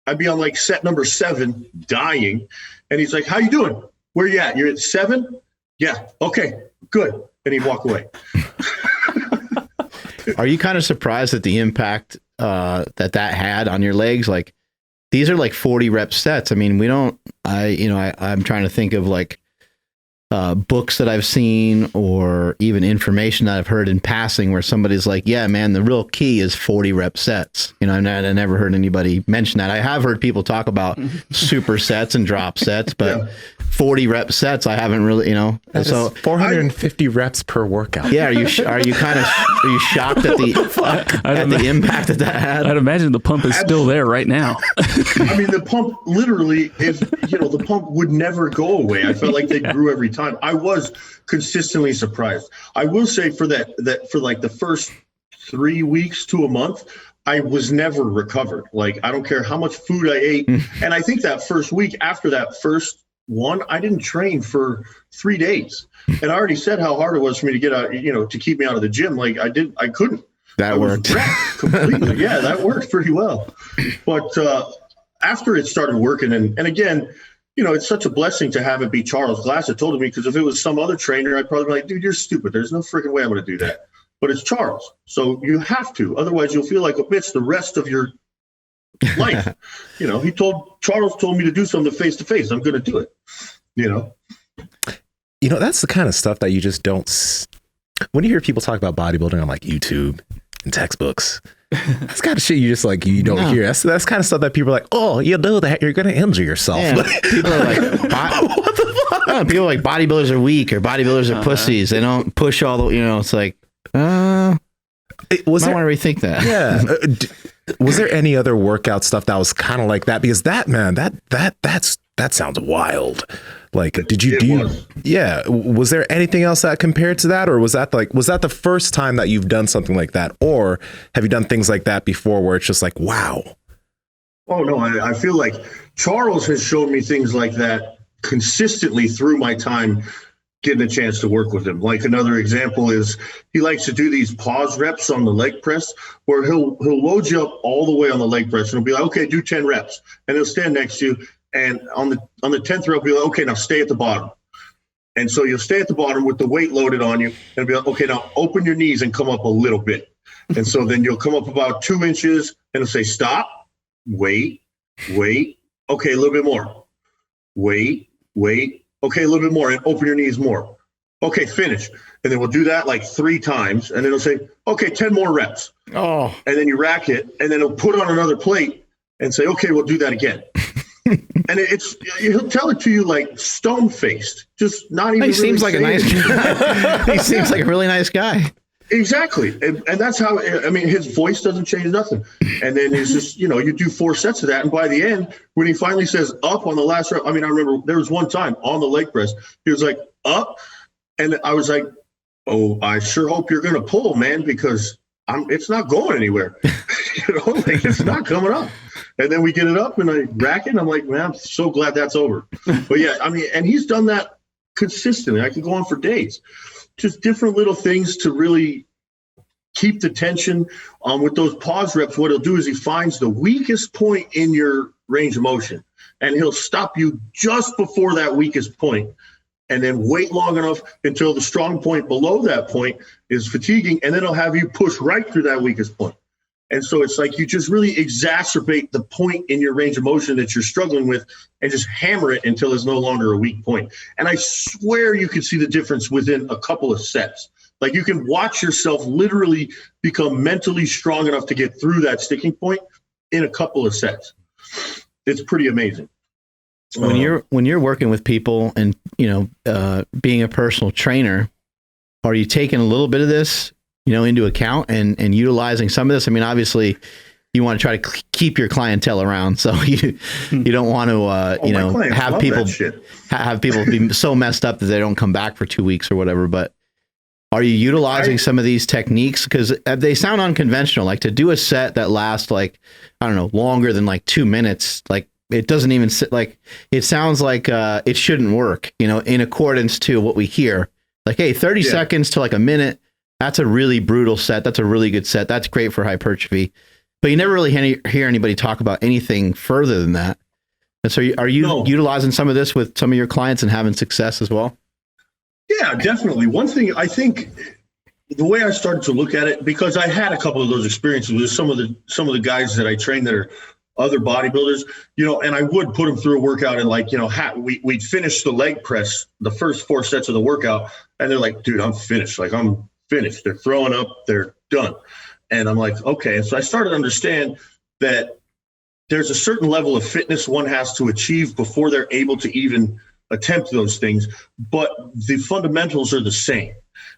I'd be on like set number 7, dying. And he's like, how you doing? Where you at? You're at 7? Yeah. Okay, good. And he'd walk away. Are you kind of surprised at the impact that had on your legs? Like, these are like 40 rep sets. I mean, I'm trying to think of like books that I've seen, or even information that I've heard in passing, where somebody's like, yeah, man, the real key is 40 rep sets. I never heard anybody mention that. I have heard people talk about super sets and drop sets, but 40 rep sets, I haven't really, so 450 reps per workout. Yeah. Are you shocked at the impact that had? I'd imagine the pump is still there right now. I mean, the pump literally the pump would never go away. I felt like they grew every time. I was consistently surprised. I will say for like the first 3 weeks to a month, I was never recovered. Like, I don't care how much food I ate. And I think that first week after that first one, I didn't train for 3 days. And I already said how hard it was for me to get out, to keep me out of the gym. Like, I couldn't. That worked. Completely. Yeah, that worked pretty well. But after it started working, and again, it's such a blessing to have it be Charles Glass that told me, because if it was some other trainer, I'd probably be like, dude, you're stupid. There's no freaking way I'm going to do that. But it's Charles. So you have to. Otherwise, you'll feel like a bitch the rest of your life. Charles told me to do something face to face. I'm going to do it. That's the kind of stuff that you just don't. When you hear people talk about bodybuilding on like YouTube and textbooks, that's kind of shit you just like, you don't hear. That's kind of stuff that people are like, oh, you do that, you're going to injure yourself. Yeah. People are like, what the fuck? People are like, bodybuilders are weak, or bodybuilders are pussies. They don't push all the, it's like, I want to rethink that. Yeah. Was there any other workout stuff that was kind of like that? Because that sounds wild. Like, was there anything else that compared to that? Or was that the first time that you've done something like that? Or have you done things like that before where it's just like, wow? Oh, no, I feel like Charles has shown me things like that consistently through my time getting a chance to work with him. Like, another example is he likes to do these pause reps on the leg press, where he'll load you up all the way on the leg press, and he'll be like, okay, do 10 reps. And he'll stand next to you. And on the 10th rep, he'll be like, okay, now stay at the bottom. And so you'll stay at the bottom with the weight loaded on you, and be like, okay, now open your knees and come up a little bit. And so then you'll come up about 2 inches, and it'll say, stop, wait, okay, a little bit more. Wait, okay, a little bit more, and open your knees more. Okay, finish. And then we'll do that like 3 times, and then it'll say, okay, 10 more reps. Oh. And then you rack it, and then it'll put on another plate and say, okay, we'll do that again. And he'll tell it to you like stone-faced, just not even. He seems like a nice guy. He seems like a really nice guy. Exactly. And that's how, his voice doesn't change nothing. And then it's just, you do 4 sets of that. And by the end, when he finally says up on the last rep, I remember there was one time on the leg press, he was like, up. And I was like, oh, I sure hope you're going to pull, man, because it's not going anywhere. It's not coming up. And then we get it up and I rack it. And I'm like, man, I'm so glad that's over. But yeah, and he's done that consistently. I could go on for days. Just different little things to really keep the tension. With those pause reps, what he'll do is he finds the weakest point in your range of motion, and he'll stop you just before that weakest point, and then wait long enough until the strong point below that point is fatiguing, and then he'll have you push right through that weakest point. And so it's like you just really exacerbate the point in your range of motion that you're struggling with, and just hammer it until it's no longer a weak point. And I swear you could see the difference within a couple of sets. Like you can watch yourself literally become mentally strong enough to get through that sticking point in a couple of sets. It's pretty amazing. When you're working with people and, being a personal trainer, are you taking a little bit of this, into account and utilizing some of this? I mean, obviously you want to try to keep your clientele around. So you don't want to, have people be so messed up that they don't come back for 2 weeks or whatever. But are you utilizing some of these techniques? Because they sound unconventional, like to do a set that lasts longer than 2 minutes. Like it doesn't even it sounds like it shouldn't work, in accordance to what we hear. Like, hey, 30 seconds to a minute. That's a really brutal set. That's a really good set. That's great for hypertrophy. But you never really hear anybody talk about anything further than that. And so are you utilizing some of this with some of your clients and having success as well? Yeah, definitely. One thing I think the way I started to look at it, because I had a couple of those experiences with some of the guys that I train that are other bodybuilders, and I would put them through a workout and we'd finish the leg press, the first 4 sets of the workout. And they're like, dude, I'm finished. Like I'm finished. They're throwing up, they're done. And I'm like, okay. And so I started to understand that there's a certain level of fitness one has to achieve before they're able to even attempt those things, but the fundamentals are the same.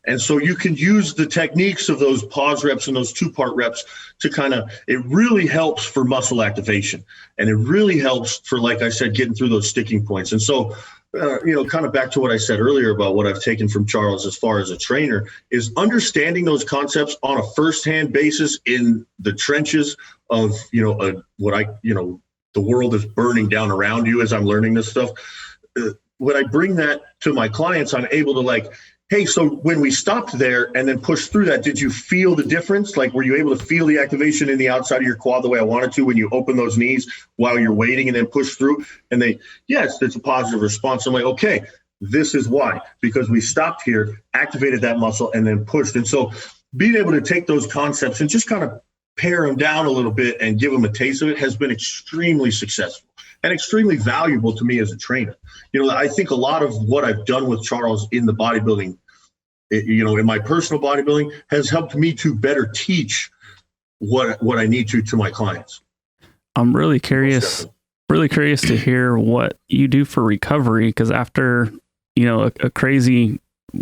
And so you can use the techniques of those pause reps and those 2-part reps to it really helps for muscle activation. And it really helps for, like I said, getting through those sticking points. And so, kind of back to what I said earlier about what I've taken from Charles as far as a trainer is understanding those concepts on a firsthand basis in the trenches of, the world is burning down around you as I'm learning this stuff. When I bring that to my clients, I'm able to hey, so when we stopped there and then pushed through that, did you feel the difference? Like, were you able to feel the activation in the outside of your quad the way I wanted to when you open those knees while you're waiting and then push through? And yes, it's a positive response. I'm like, okay, this is why, because we stopped here, activated that muscle and then pushed. And so being able to take those concepts and just kind of pare them down a little bit and give them a taste of it has been extremely successful and extremely valuable to me as a trainer. I think a lot of what I've done with Charles in the bodybuilding, in my personal bodybuilding, has helped me to better teach what I need to my clients. I'm really curious to hear what you do for recovery, because after, a crazy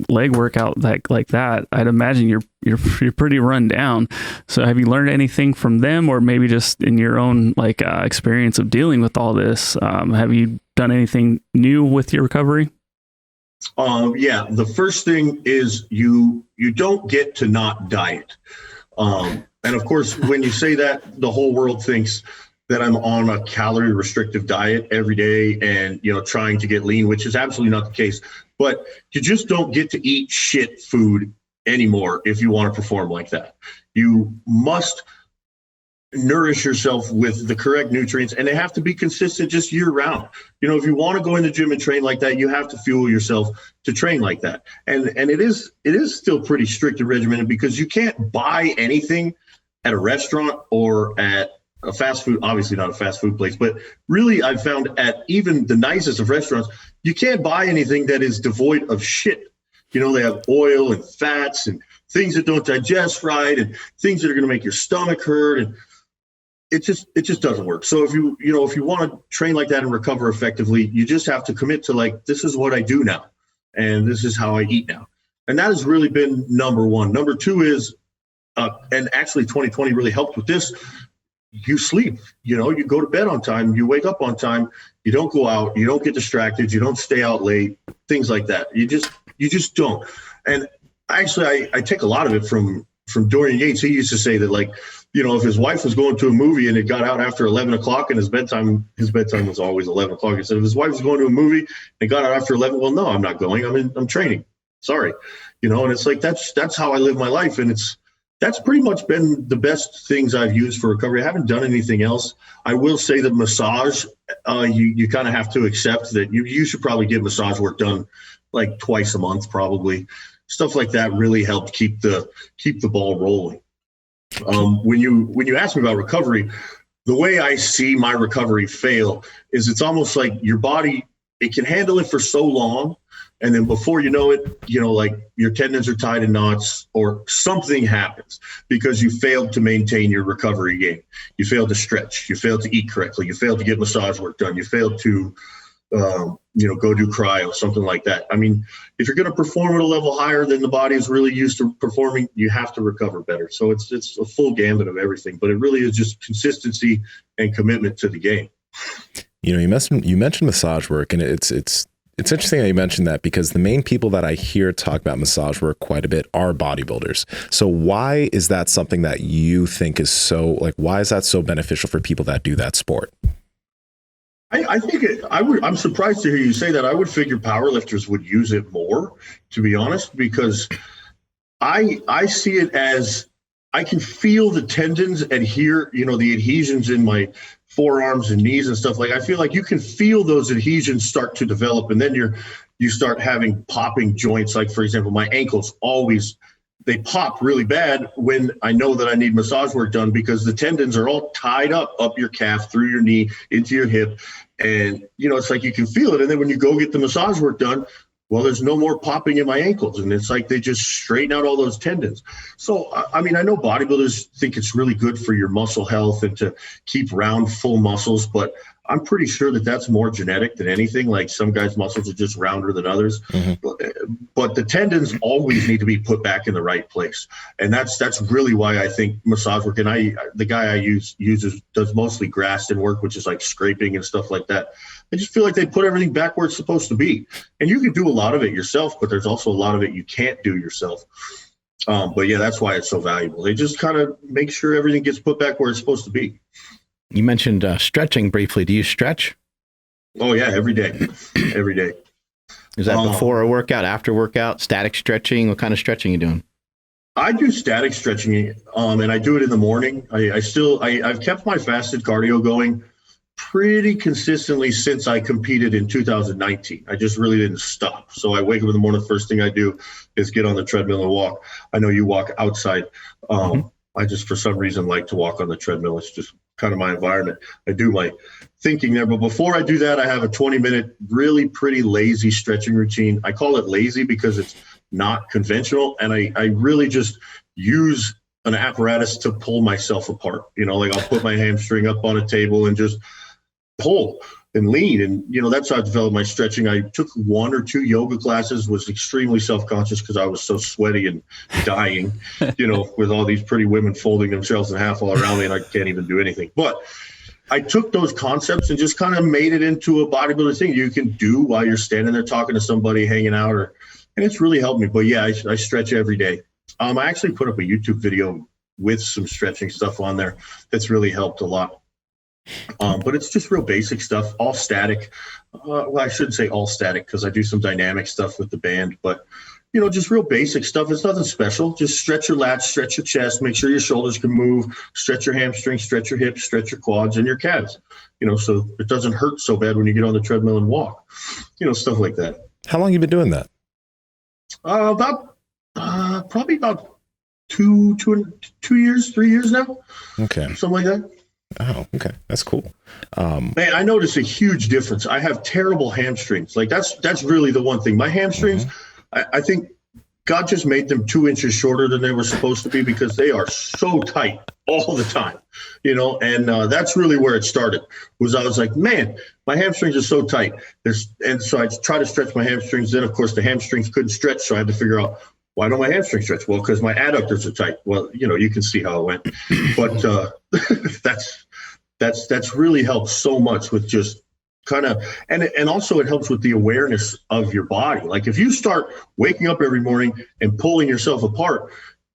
leg workout like that, I'd imagine you're pretty run down. So have you learned anything from them, or maybe just in your own experience of dealing with all this? Have you done anything new with your recovery? The first thing is you don't get to not diet. And of course, when you say that, the whole world thinks that I'm on a calorie restrictive diet every day and, trying to get lean, which is absolutely not the case. But you just don't get to eat shit food anymore if you want to perform like that. You must nourish yourself with the correct nutrients, and they have to be consistent just year round. If you want to go in the gym and train like that, you have to fuel yourself to train like that. And it is still pretty strict and regimented, because you can't buy anything at a restaurant or at a fast food, obviously not a fast food place, but really I've found at even the nicest of restaurants, you can't buy anything that is devoid of shit. They have oil and fats and things that don't digest right and things that are going to make your stomach hurt. And it just doesn't work. So if you want to train like that and recover effectively, you just have to commit to this is what I do now. And this is how I eat now. And that has really been number one. Number two is, and actually 2020 really helped with this. You sleep, you go to bed on time, you wake up on time, you don't go out, you don't get distracted, you don't stay out late, things like that. You just don't. And actually, I take a lot of it from Dorian Yates. He used to say that if his wife was going to a movie and it got out after 11 o'clock and his bedtime was always 11 o'clock. He said, if his wife was going to a movie and it got out after 11, well, no, I'm not going. I'm training. Sorry. And it's that's how I live my life. And that's pretty much been the best things I've used for recovery. I haven't done anything else. I will say that massage, you kind of have to accept that you should probably get massage work done twice a month, probably. Stuff like that really helped keep the ball rolling. When you ask me about recovery, the way I see my recovery fail is it's almost like your body it can handle it for so long. And then before you know it, like your tendons are tied in knots or something happens because you failed to maintain your recovery game. You failed to stretch. You failed to eat correctly. You failed to get massage work done. You failed to, go do cryo, something like that. I mean, if you're going to perform at a level higher than the body is really used to performing, you have to recover better. So it's a full gambit of everything, but it really is just consistency and commitment to the game. You mentioned massage work, and it's interesting that you mentioned that, because the main people that I hear talk about massage work quite a bit are bodybuilders. So why is that something that you think is so, why is that so beneficial for people that do that sport? I think I'm surprised to hear you say that. I would figure powerlifters would use it more, to be honest, because I see it as I can feel the tendons adhere, the adhesions in my forearms and knees and stuff. Like, I feel like you can feel those adhesions start to develop, and then you start having popping joints. Like, for example, my ankles they pop really bad when I know that I need massage work done, because the tendons are all tied up your calf, through your knee, into your hip. And, it's like you can feel it. And then when you go get the massage work done, well, there's no more popping in my ankles. And it's like they just straighten out all those tendons. So, I mean, I know bodybuilders think it's really good for your muscle health and to keep round, full muscles, but I'm pretty sure that that's more genetic than anything. Like, some guys' muscles are just rounder than others, but the tendons always need to be put back in the right place. And that's really why I think massage work, and the guy I use does mostly Graston work, which is like scraping and stuff like that. I just feel like they put everything back where it's supposed to be. And you can do a lot of it yourself, but there's also a lot of it you can't do yourself. But yeah, that's why it's so valuable. They just kind of make sure everything gets put back where it's supposed to be. You mentioned stretching briefly. Do you stretch? Oh yeah, every day. Every day. Is that before a workout, after workout, static stretching? What kind of stretching are you doing? I do static stretching, and I do it in the morning. I've kept my fasted cardio going pretty consistently since I competed in 2019. I just really didn't stop. So I wake up in the morning, the first thing I do is get on the treadmill and walk. I know you walk outside. I just, for some reason, like to walk on the treadmill. It's just kind of my environment. I do my thinking there. But before I do that, I have a 20-minute, really pretty lazy stretching routine. I call it lazy because it's not conventional. And I really just use an apparatus to pull myself apart. Like, I'll put my hamstring up on a table and just pull and lean. And, that's how I developed my stretching. I took 1 or 2 yoga classes, was extremely self-conscious because I was so sweaty and dying, with all these pretty women folding themselves in half all around me, and I can't even do anything. But I took those concepts and just kind of made it into a bodybuilder thing you can do while you're standing there talking to somebody, hanging out, and it's really helped me. But yeah, I stretch every day. I actually put up a YouTube video with some stretching stuff on there that's really helped a lot. But it's just real basic stuff, all static. Well, I shouldn't say all static because I do some dynamic stuff with the band, but just real basic stuff. It's nothing special. Just stretch your lats, stretch your chest, make sure your shoulders can move, stretch your hamstrings, stretch your hips, stretch your quads and your calves, so it doesn't hurt so bad when you get on the treadmill and walk, stuff like that. How long have you been doing that? Probably about 2 years, 3 years now. Okay. Something like that. Oh, okay. That's cool. Man, I noticed a huge difference. I have terrible hamstrings. Like, that's really the one thing. My hamstrings, I think God just made them 2 inches shorter than they were supposed to be because they are so tight all the time, and that's really where it started. I was like, man, my hamstrings are so tight. And so I try to stretch my hamstrings. Then, of course, the hamstrings couldn't stretch. So I had to figure out, why don't my hamstrings stretch? Well, because my adductors are tight. Well, you can see how it went. But that's really helped so much with just kind of, and also it helps with the awareness of your body. Like, if you start waking up every morning and pulling yourself apart,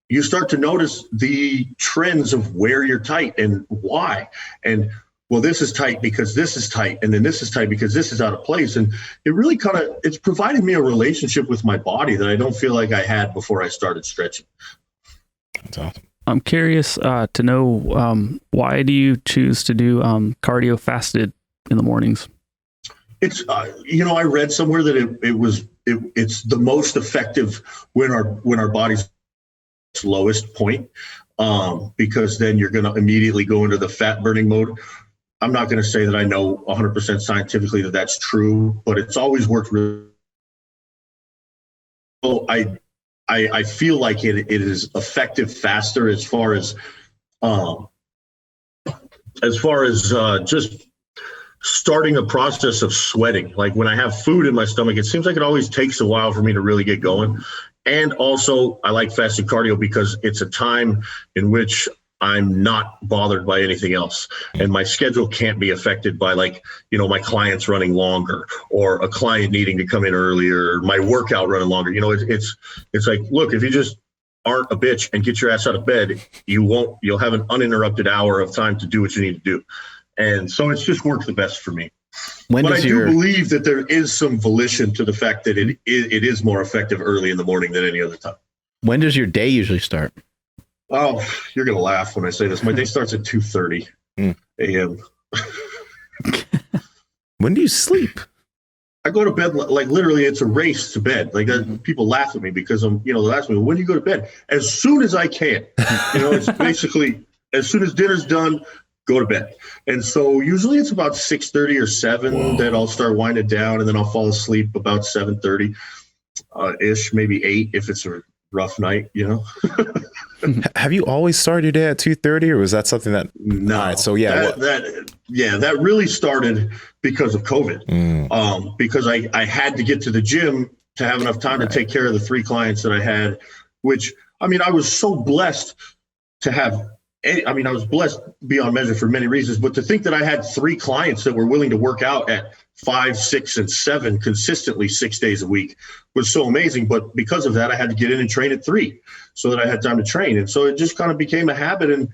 you start to notice the trends of where you're tight and why. And, well, this is tight because this is tight, and then this is tight because this is out of place. And it really it's provided me a relationship with my body that I don't feel like I had before I started stretching. That's awesome. I'm curious to know, why do you choose to do cardio fasted in the mornings? It's, I read somewhere that it's the most effective when our body's lowest point, because then you're going to immediately go into the fat burning mode. I'm not going to say that I know 100% scientifically that that's true, but it's always worked really. So I feel like it is effective faster as far as just starting a process of sweating. Like when I have food in my stomach, it seems like it always takes a while for me to really get going. And also I like fasted cardio because it's a time in which I'm not bothered by anything else. And my schedule can't be affected by like, you know, my clients running longer or a client needing to come in earlier, or my workout running longer. You know, it's like, look, if you just aren't a bitch and get your ass out of bed, you'll have an uninterrupted hour of time to do what you need to do. And so it's just worked the best for me. But I do believe that there is some volition to the fact that it is more effective early in the morning than any other time. When does your day usually start? Oh, you're going to laugh when I say this. My day starts at 2:30 a.m. When do you sleep? I go to bed, like literally it's a race to bed. Like people laugh at me because they'll ask me, when do you go to bed? As soon as I can. You know, it's basically as soon as dinner's done, go to bed. And so usually it's about 6:30 or 7 that I'll start winding down, and then I'll fall asleep about 7:30 ish, maybe 8 if it's a rough night, you know. Have you always started your day at 2:30, or was that something that? No. All right, so yeah, that really started because of COVID. Because I had to get to the gym to have enough time to take care of the 3 clients that I had. Which I mean, I was so blessed to have. I mean, I was blessed beyond measure for many reasons, but to think that I had 3 clients that were willing to work out at 5, 6, and 7 consistently 6 days a week was so amazing. But because of that, I had to get in and train at 3 so that I had time to train. And so it just kind of became a habit. And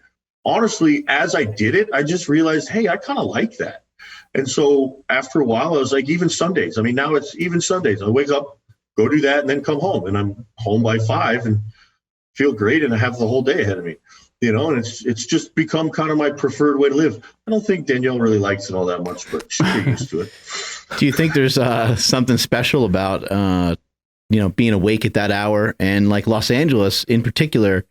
honestly, as I did it, I just realized, hey, I kind of like that. And so after a while, I was like, even Sundays. I mean, now it's even Sundays. I wake up, go do that, and then come home. And I'm home by 5 and feel great. And I have the whole day ahead of me. You know, and it's just become kind of my preferred way to live. I don't think Danielle really likes it all that much, but she'll get used to it. Do you think there's something special about, being awake at that hour? And like Los Angeles in particular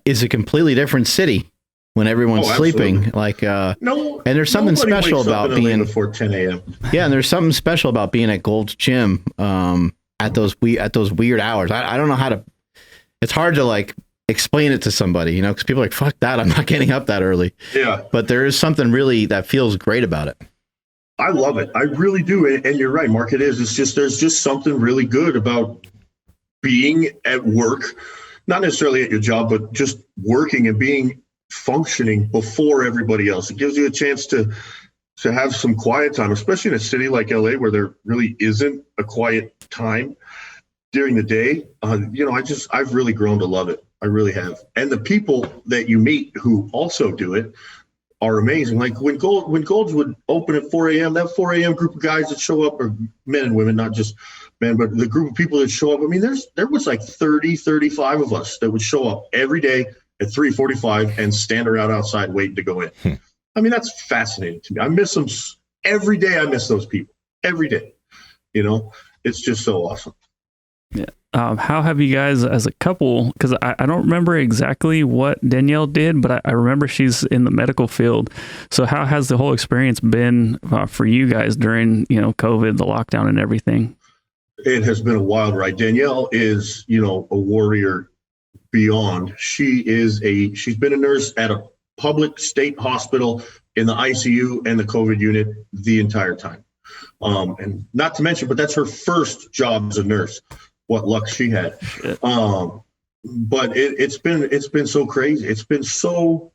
is a completely different city when everyone's sleeping. Like, no, and there's something special about being before 10 a.m. Yeah, and there's something special about being at Gold's Gym at those weird hours. I don't know how to. It's hard to like explain it to somebody, you know, because people are like, fuck that, I'm not getting up that early. Yeah. But there is something really that feels great about it. I love it. I really do. And you're right, Mark, it is. It's just, there's just something really good about being at work, not necessarily at your job, but just working and being functioning before everybody else. It gives you a chance to have some quiet time, especially in a city like LA where there really isn't a quiet time during the day. I've really grown to love it. I really have. And the people that you meet who also do it are amazing. Like when Gold's would open at 4 a.m., that 4 a.m. group of guys that show up, or men and women, not just men, but the group of people that show up. I mean, there was like 30, 35 of us that would show up every day at 3:45 and stand around outside waiting to go in. I mean, that's fascinating to me. I miss them every day. I miss those people every day. You know, it's just so awesome. Yeah. How have you guys as a couple, because I don't remember exactly what Danielle did, but I remember she's in the medical field. So how has the whole experience been for you guys during, COVID, the lockdown and everything? It has been a wild ride. Danielle is, a warrior beyond. She's been a nurse at a public state hospital in the ICU and the COVID unit the entire time. And not to mention, but that's her first job as a nurse. What luck she had. But it's been so crazy. It's been so,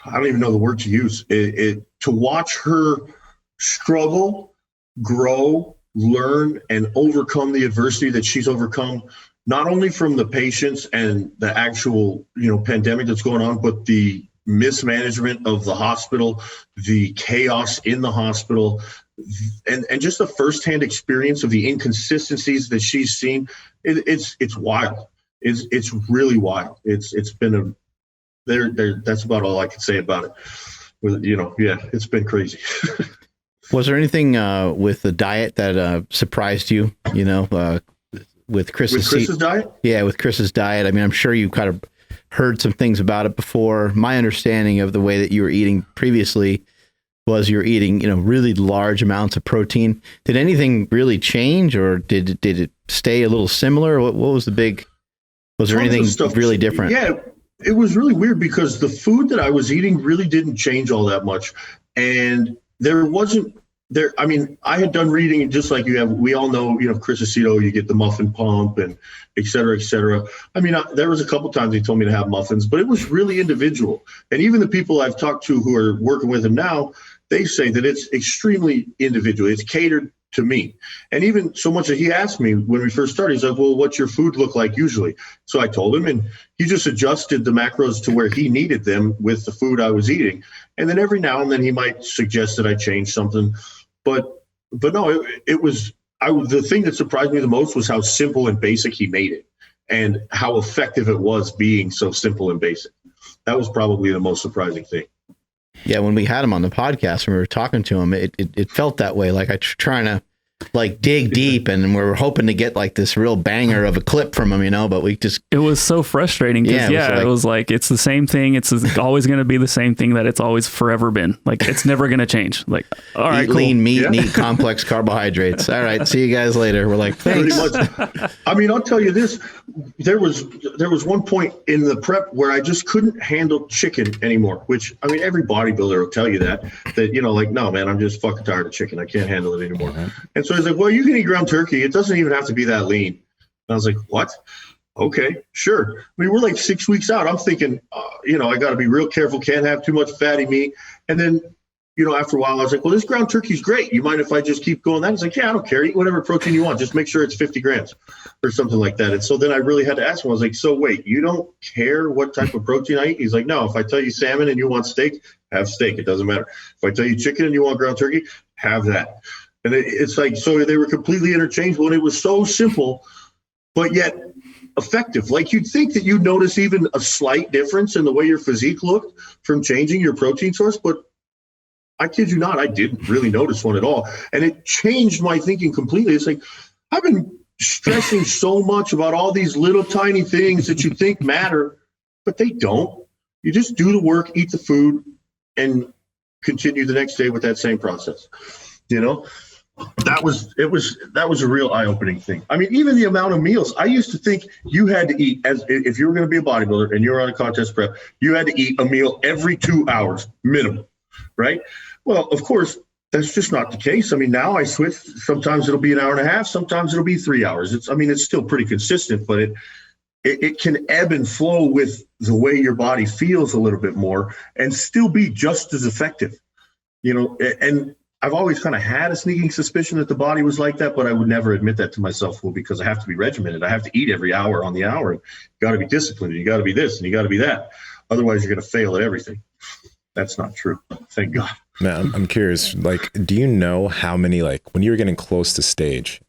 I don't even know the word to use. To watch her struggle, grow, learn, and overcome the adversity that she's overcome, not only from the patients and the actual, pandemic that's going on, but the mismanagement of the hospital, the chaos in the hospital, and just the firsthand experience of the inconsistencies that she's seen. It's wild. It's really wild. It's been that's about all I can say about it. It's been crazy. Was there anything with the diet that surprised you? With Chris's diet? Yeah, with Chris's diet. I mean, I'm sure you kind of heard some things about it before. My understanding of the way that you were eating previously was you're eating, really large amounts of protein. Did anything really change, or did it stay a little similar? What was the big, was there anything really different? Yeah, it was really weird because the food that I was eating really didn't change all that much. And there wasn't there. I mean, I had done reading just like you have. We all know, Chris Aceto, you get the muffin pump and et cetera, et cetera. I mean, there was a couple times he told me to have muffins, but it was really individual. And even the people I've talked to who are working with him now, they say that it's extremely individual. It's catered to me. And even so much that he asked me when we first started, he's like, well, what's your food look like usually? So I told him, and he just adjusted the macros to where he needed them with the food I was eating. And then every now and then he might suggest that I change something. But no, it was, the thing that surprised me the most was how simple and basic he made it and how effective it was being so simple and basic. That was probably the most surprising thing. Yeah, when we had him on the podcast and we were talking to him, it felt that way. Like trying to dig deep, and we were hoping to get like this real banger of a clip from him, but we just... It was so frustrating because it was like, it's the same thing. It's always going to be the same thing that it's always forever been. Like, it's never going to change. Like, all right, cool. Lean meat, eat complex carbohydrates. All right, see you guys later. We're like, thanks. I mean, I'll tell you this. There was one point in the prep where I just couldn't handle chicken anymore, which, I mean, every bodybuilder will tell you that, no, man, I'm just fucking tired of chicken. I can't handle it anymore. And so he's like, well, you can eat ground turkey. It doesn't even have to be that lean. And I was like, what? Okay, sure. I mean, we're like 6 weeks out. I'm thinking, I got to be real careful. Can't have too much fatty meat. And then, after a while, I was like, well, this ground turkey's great. You mind if I just keep going that? He's like, yeah, I don't care. Eat whatever protein you want. Just make sure it's 50 grams or something like that. And so then I really had to ask him. I was like, so wait, you don't care what type of protein I eat? He's like, no, if I tell you salmon and you want steak, have steak. It doesn't matter. If I tell you chicken and you want ground turkey, have that. And it's like, so they were completely interchangeable, and it was so simple, but yet effective. Like, you'd think that you'd notice even a slight difference in the way your physique looked from changing your protein source, but I kid you not, I didn't really notice one at all. And it changed my thinking completely. It's like, I've been stressing so much about all these little tiny things that you think matter, but they don't. You just do the work, eat the food, and continue the next day with that same process. That was a real eye-opening thing. I mean, even the amount of meals. I used to think you had to eat, as if you were going to be a bodybuilder and you were on a contest prep, you had to eat a meal every 2 hours minimum, right? Well, of course, that's just not the case. I mean, now I switch. Sometimes it'll be an hour and a half. Sometimes it'll be 3 hours. It's still pretty consistent, but it can ebb and flow with the way your body feels a little bit more and still be just as effective, and I've always kind of had a sneaking suspicion that the body was like that, but I would never admit that to myself. Well, because I have to be regimented. I have to eat every hour on the hour. And you got to be disciplined. And you got to be this and you got to be that. Otherwise, you're going to fail at everything. That's not true. Thank God. Man, I'm curious. Like, do you know how many, when you were getting close to stage,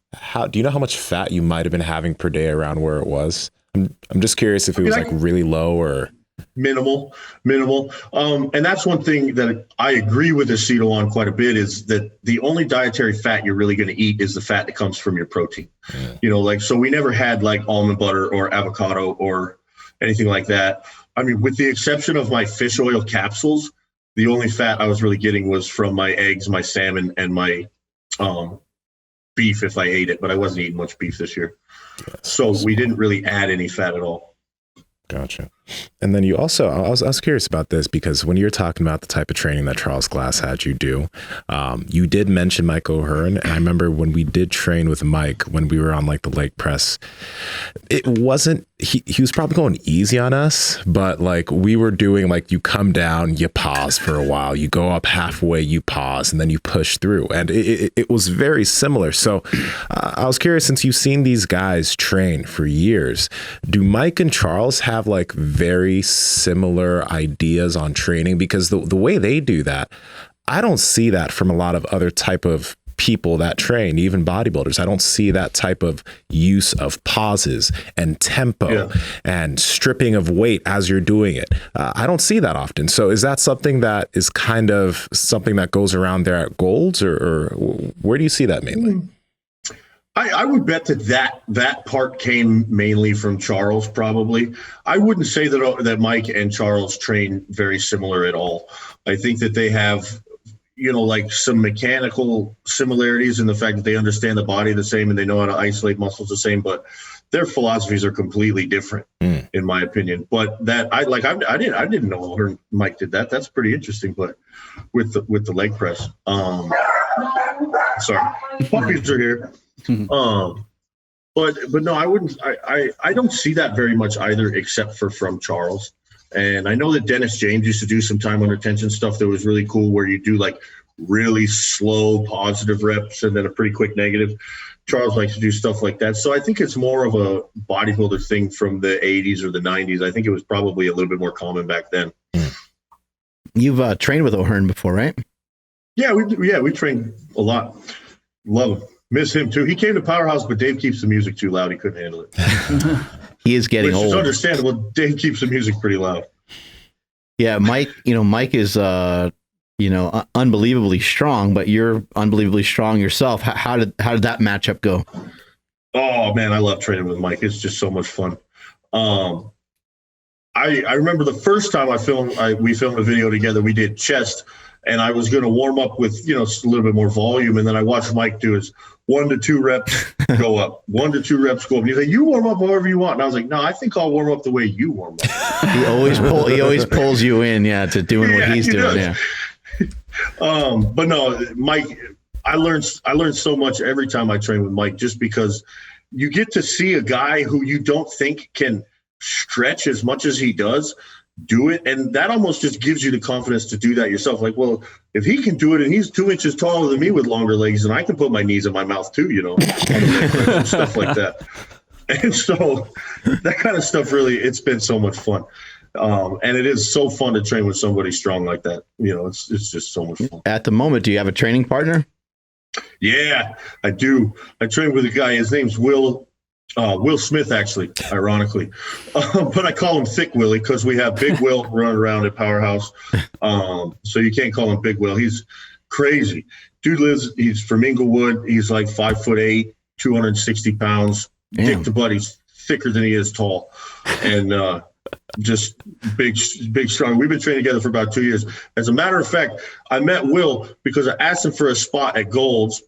do you know how much fat you might have been having per day around where it was? I'm just curious if it was really low or... Minimal. And that's one thing that I agree with Aceto on quite a bit, is that the only dietary fat you're really going to eat is the fat that comes from your protein. Yeah. So we never had almond butter or avocado or anything like that. I mean, with the exception of my fish oil capsules, the only fat I was really getting was from my eggs, my salmon, and my beef if I ate it, but I wasn't eating much beef this year. Yeah, so we didn't really add any fat at all. Gotcha. And then you also, I was curious about this because when you're talking about the type of training that Charles Glass had you do, you did mention Mike O'Hearn. And I remember when we did train with Mike, when we were on the leg press, it wasn't, he was probably going easy on us, but we were doing you come down, you pause for a while, you go up halfway, you pause, and then you push through. And it was very similar. So I was curious, since you've seen these guys train for years, do Mike and Charles have very similar ideas on training? Because the way they do that, I don't see that from a lot of other type of people that train, even bodybuilders. I don't see that type of use of pauses and tempo and stripping of weight as you're doing it. I don't see that often. So is that something that is kind of something that goes around there at Gold's, or where do you see that mainly? I would bet that part came mainly from Charles, probably. I wouldn't say that Mike and Charles train very similar at all. I think that they have, like some mechanical similarities in the fact that they understand the body the same and they know how to isolate muscles the same, but their philosophies are completely different, in my opinion. But that I didn't know Mike did that. That's pretty interesting. But with the leg press, sorry, puppies are here. But no, I wouldn't. I don't see that very much either, except from Charles. And I know that Dennis James used to do some time under tension stuff that was really cool, where you do like really slow positive reps and then a pretty quick negative. Charles likes to do stuff like that. So I think it's more of a bodybuilder thing from the 80s or the 90s. I think it was probably a little bit more common back then. You've trained with O'Hearn before, right? Yeah, we trained a lot. Love him. Miss him too. He came to Powerhouse, but Dave keeps the music too loud. He couldn't handle it. He is getting old. Which is understandable. Dave keeps the music pretty loud. Yeah, Mike. Mike is unbelievably strong, but you're unbelievably strong yourself. How did that matchup go? Oh man, I love training with Mike. It's just so much fun. I remember the first time we filmed a video together. We did chest, and I was going to warm up with just a little bit more volume, and then I watched Mike do his 1 to 2 reps go up, 1 to 2 reps go up. And he's like, "You warm up however you want." And I was like, "No, I think I'll warm up the way you warm up." He always pulls you in, to doing what he's doing. Does. Yeah. But no, Mike, I learned so much every time I train with Mike, just because you get to see a guy who you don't think can stretch as much as he does do it, and that almost just gives you the confidence to do that yourself. Like, well, if he can do it and he's 2 inches taller than me with longer legs, and I can put my knees in my mouth too, and stuff like that. And so that kind of stuff, really, it's been so much fun. And it is so fun to train with somebody strong like that. It's just so much fun. At the moment, do you have a training partner? Yeah, I do. I train with a guy. His name's Will Smith, actually, ironically. But I call him Thick Willie because we have Big Will running around at Powerhouse. So you can't call him Big Will. He's crazy. Dude he's from Inglewood. He's like 5'8", 260 pounds. Damn. Dick to butt. He's thicker than he is tall. And just big, strong. We've been training together for about 2 years. As a matter of fact, I met Will because I asked him for a spot at Gold's,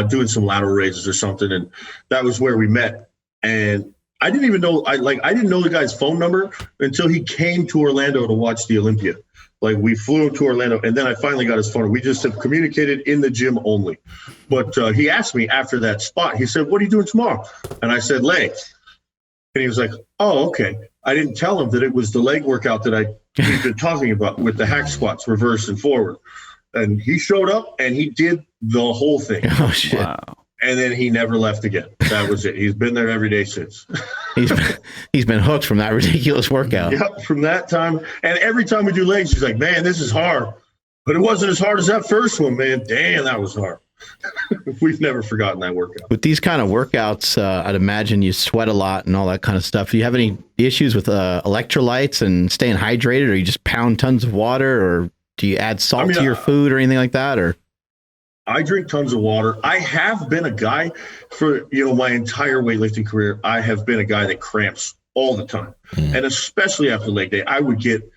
doing some lateral raises or something, and that was where we met. And I didn't even know I didn't know the guy's phone number until he came to Orlando to watch the Olympia. Like, we flew him to Orlando, and then I finally got his phone. We just have communicated in the gym only. But he asked me after that spot. He said, "What are you doing tomorrow?" And I said, "Legs." And he was like, "Oh, okay." I didn't tell him that it was the leg workout that we've been talking about with the hack squats, reverse and forward. And he showed up and he did the whole thing. Oh, shit. Wow. And then he never left again. That was it. He's been there every day since. He's been hooked from that ridiculous workout. Yep, from that time. And every time we do legs, he's like, "Man, this is hard." But it wasn't as hard as that first one, man. Damn, that was hard. We've never forgotten that workout. With these kind of workouts, I'd imagine you sweat a lot and all that kind of stuff. Do you have any issues with electrolytes and staying hydrated, or you just pound tons of water, or do you add salt to your food or anything like that? Or I drink tons of water. I have been a guy for, my entire weightlifting career. I have been a guy that cramps all the time. And especially after leg day, I would get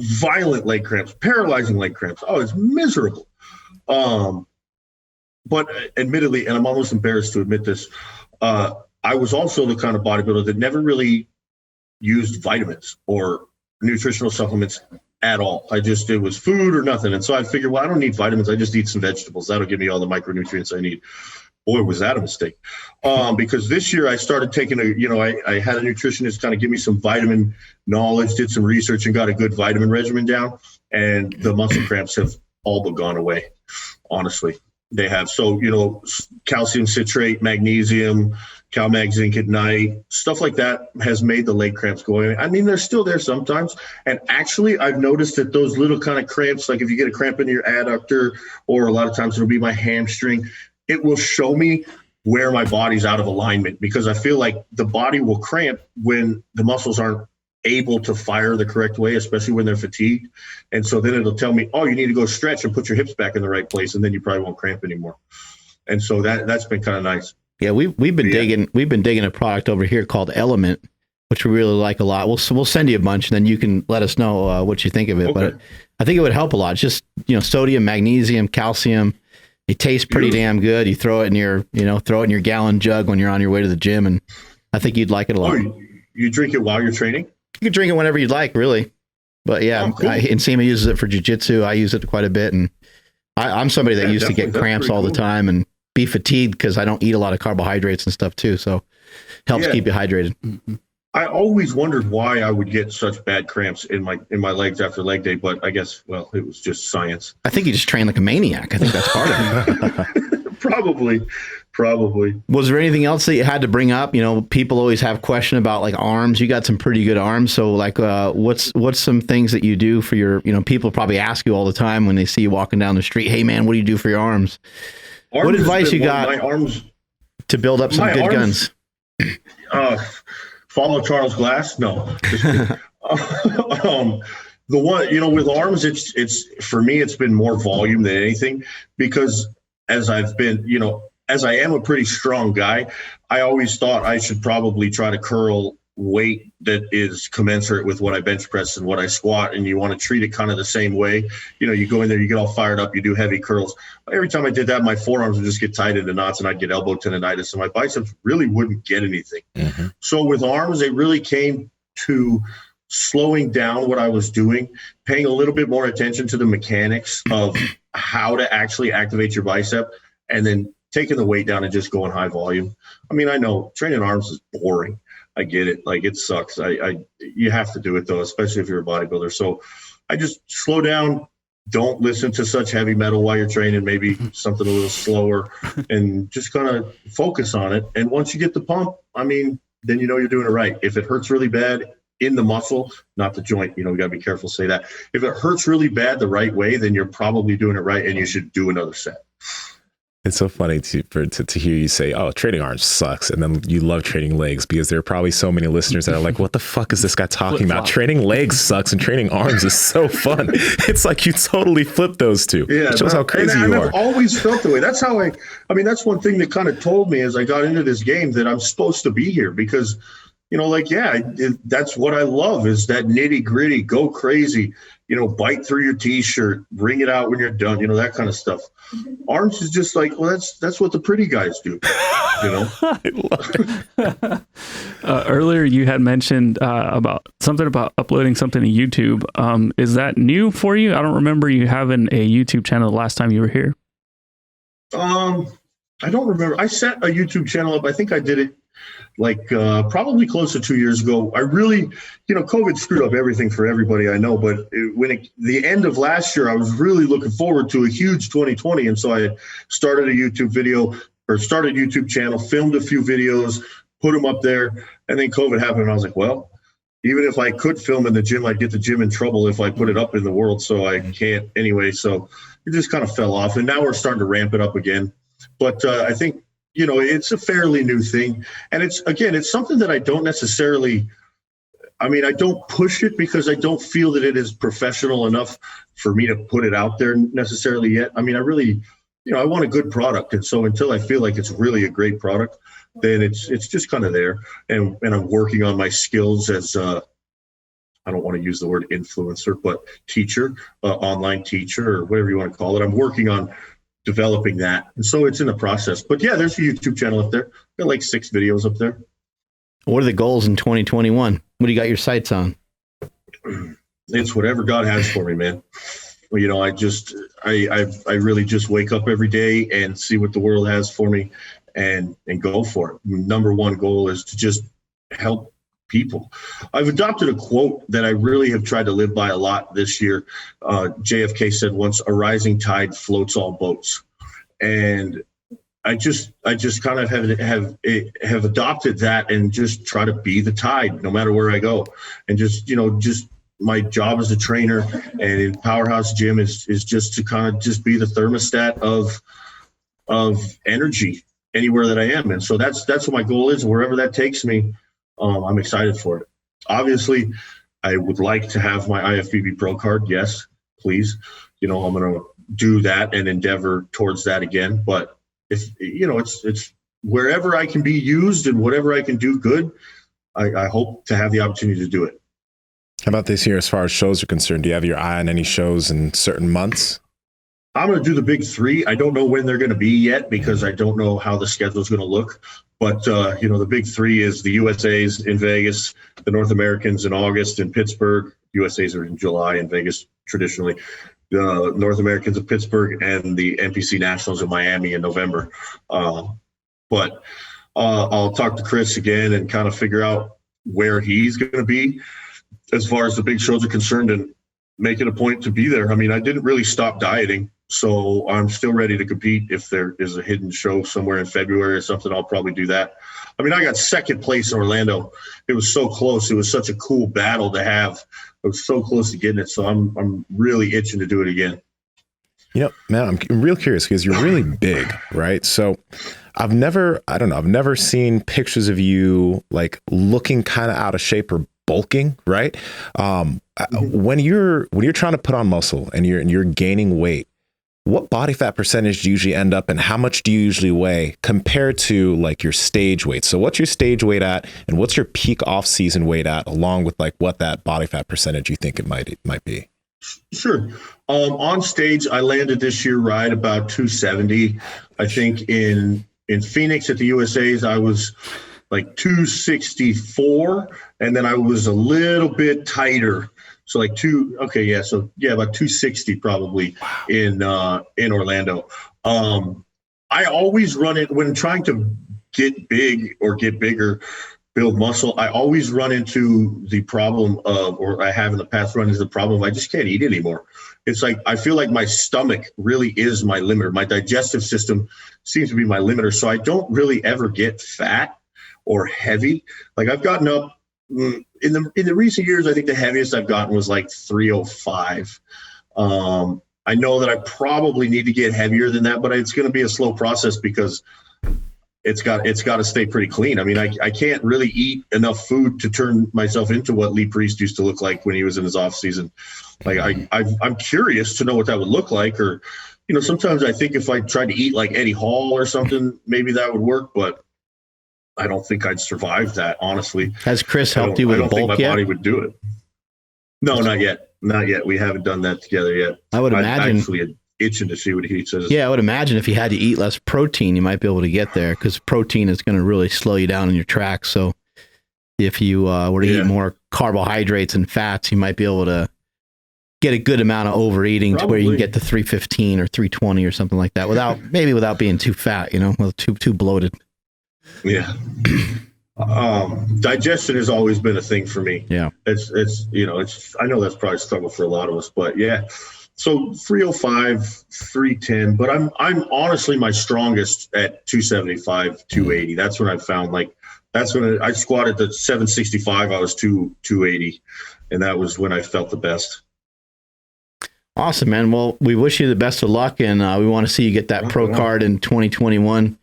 violent leg cramps, paralyzing leg cramps. Oh, it's miserable. But admittedly, and I'm almost embarrassed to admit this, I was also the kind of bodybuilder that never really used vitamins or nutritional supplements at all. It was food or nothing. And so I figured, well, I don't need vitamins. I just eat some vegetables. That'll give me all the micronutrients I need. Boy, was that a mistake. Because this year I started taking I had a nutritionist kind of give me some vitamin knowledge, did some research, and got a good vitamin regimen down. And the muscle cramps have all but gone away, honestly. They have. So, calcium citrate, magnesium, CalMag zinc at night, stuff like that has made the leg cramps go away. I mean, they're still there sometimes. And actually, I've noticed that those little kind of cramps, like if you get a cramp in your adductor, or a lot of times it'll be my hamstring, it will show me where my body's out of alignment, because I feel like the body will cramp when the muscles aren't able to fire the correct way, especially when they're fatigued. And so then it'll tell me, "Oh, you need to go stretch and put your hips back in the right place," and then you probably won't cramp anymore. And so that's been kind of nice. Yeah, we've been digging a product over here called Element, which we really like a lot. We'll send you a bunch, and then you can let us know what you think of it. Okay. But I think it would help a lot. It's just, sodium, magnesium, calcium. It tastes pretty damn good. You throw it in your gallon jug when you're on your way to the gym, and I think you'd like it a lot. Oh, you drink it while you're training? You can drink it whenever you'd like, really. But yeah, cool. Nsima uses it for jiu-jitsu. I use it quite a bit, and I'm somebody that used to get cramps all the time and be fatigued because I don't eat a lot of carbohydrates and stuff too. So helps keep you hydrated. Mm-hmm. I always wondered why I would get such bad cramps in my legs after leg day, but I guess, well, it was just science. I think you just train like a maniac. I think that's part of it. Probably. Was there anything else that you had to bring up? People always have question about like arms. You got some pretty good arms. So like, what's some things that you do for your, people probably ask you all the time when they see you walking down the street, hey man, what do you do for your arms? What advice you got to build up some good guns? Follow Charles Glass? No. The one, with arms, it's for me, it's been more volume than anything, because as I've been, as I am a pretty strong guy, I always thought I should probably try to curl weight that is commensurate with what I bench press and what I squat. And you want to treat it kind of the same way. You go in there, you get all fired up, you do heavy curls. Every time I did that, my forearms would just get tied into knots and I'd get elbow tendonitis and my biceps really wouldn't get anything. Mm-hmm. So with arms, it really came to slowing down what I was doing, paying a little bit more attention to the mechanics of how to actually activate your bicep, and then taking the weight down and just going high volume. I mean, I know training arms is boring. I get it. Like, it sucks. You have to do it though, especially if you're a bodybuilder. So I just slow down. Don't listen to such heavy metal while you're training, maybe something a little slower, and just kind of focus on it. And once you get the pump, I mean, then you're doing it right. If it hurts really bad in the muscle, not the joint, we got to be careful to say that. If it hurts really bad the right way, then you're probably doing it right and you should do another set. It's so funny to hear you say, oh, training arms sucks, and then you love training legs, because there are probably so many listeners that are like, what the fuck is this guy talking about? Training legs sucks and training arms is so fun. It's like you totally flip those two. Yeah, it shows how crazy you are. I've always felt the way. That's how I mean, that's one thing that kind of told me as I got into this game that I'm supposed to be here, because that's what I love, is that nitty gritty, go crazy, bite through your t-shirt, bring it out when you're done, that kind of stuff. Arms is just like, well, that's what the pretty guys do, I love it. Earlier you had mentioned about uploading something to YouTube. Is that new for you? I don't remember you having a YouTube channel the last time you were here. I don't remember. I set a YouTube channel up. I think I did it probably close to 2 years ago. I really, COVID screwed up everything for everybody I know, but the end of last year, I was really looking forward to a huge 2020. And so I started a YouTube channel, filmed a few videos, put them up there. And then COVID happened. And I was like, well, even if I could film in the gym, I'd get the gym in trouble if I put it up in the world. So I can't anyway. So it just kind of fell off. And now we're starting to ramp it up again. But I think, it's a fairly new thing. And it's something that I don't necessarily, I don't push it because I don't feel that it is professional enough for me to put it out there necessarily yet. I really, I want a good product. And so until I feel like it's really a great product, then it's just kind of there. And I'm working on my skills as I don't want to use the word influencer, but teacher, online teacher, or whatever you want to call it. I'm working on developing that, and so it's in the process. But yeah, there's a YouTube channel up there. Got like 6 videos up there. What are the goals in 2021? What do you got your sights on? It's whatever God has for me, man. Well, I really just wake up every day and see what the world has for me, and go for it. Number one goal is to just help people. I've adopted a quote that I really have tried to live by a lot this year. JFK said once, "A rising tide floats all boats," and I just kind of have adopted that, and just try to be the tide no matter where I go. And just my job as a trainer and in Powerhouse Gym is just to kind of just be the thermostat of energy anywhere that I am. And so that's what my goal is. Wherever that takes me, I'm excited for it. Obviously, I would like to have my IFBB Pro card. Yes, please. I'm going to do that and endeavor towards that again. But if it's wherever I can be used and whatever I can do good, I hope to have the opportunity to do it. How about this year, as far as shows are concerned? Do you have your eye on any shows in certain months? I'm going to do the big three. I don't know when they're going to be yet because I don't know how the schedule is going to look. But, the big three is the USAs in Vegas, the North Americans in August in Pittsburgh. USAs are in July in Vegas traditionally. The North Americans in Pittsburgh and the NPC Nationals in Miami in November. But I'll talk to Chris again and kind of figure out where he's going to be as far as the big shows are concerned and make it a point to be there. I mean, I didn't really stop dieting, so I'm still ready to compete. If there is a hidden show somewhere in February or something, I'll probably do that. I mean, I got second place in Orlando. It was so close. It was such a cool battle to have. I was so close to getting it, so I'm really itching to do it again. Man, I'm real curious because you're really big, right? So I've never seen pictures of you like looking kind of out of shape or bulking, right? When you're trying to put on muscle and you're gaining weight, what body fat percentage do you usually end up and how much do you usually weigh compared to like your stage weight? So what's your stage weight at and what's your peak off season weight at, along with like what that body fat percentage you think it might be? Sure. On stage, I landed this year right about 270. I think in Phoenix at the USAs, I was like 264, and then I was a little bit tighter. So like about 260 probably in Orlando. I always run it when trying to get big or get bigger, build muscle. I always run into the problem or I have in the past run into the problem of I just can't eat anymore. It's like, I feel like my stomach really is my limiter. My digestive system seems to be my limiter. So I don't really ever get fat or heavy. Like I've gotten up in the recent years, I think the heaviest I've gotten was like 305. I know that I probably need to get heavier than that, but it's going to be a slow process because it's got to stay pretty clean. I mean, I can't really eat enough food to turn myself into what Lee Priest used to look like when he was in his off season. Like I'm curious to know what that would look like, or, sometimes I think if I tried to eat like Eddie Hall or something, maybe that would work, but I don't think I'd survive that, honestly. Has Chris helped you with bulk yet? I don't think my body would do it. No, not yet. Not yet. We haven't done that together yet. I would imagine. Actually itching to see what he says. Yeah, I would imagine if you had to eat less protein, you might be able to get there because protein is going to really slow you down in your tracks. So if you were to eat more carbohydrates and fats, you might be able to get a good amount of overeating to where you can get to 315 or 320 or something like that without being too fat, too bloated. Yeah. Digestion has always been a thing for me. Yeah. It's I know that's probably a struggle for a lot of us, but yeah. So 305, 310, but I'm honestly my strongest at 275, 280. That's when I found that's when I squatted to 765. I was 280, and that was when I felt the best. Awesome, man. Well, we wish you the best of luck, and we want to see you get that pro card in 2021.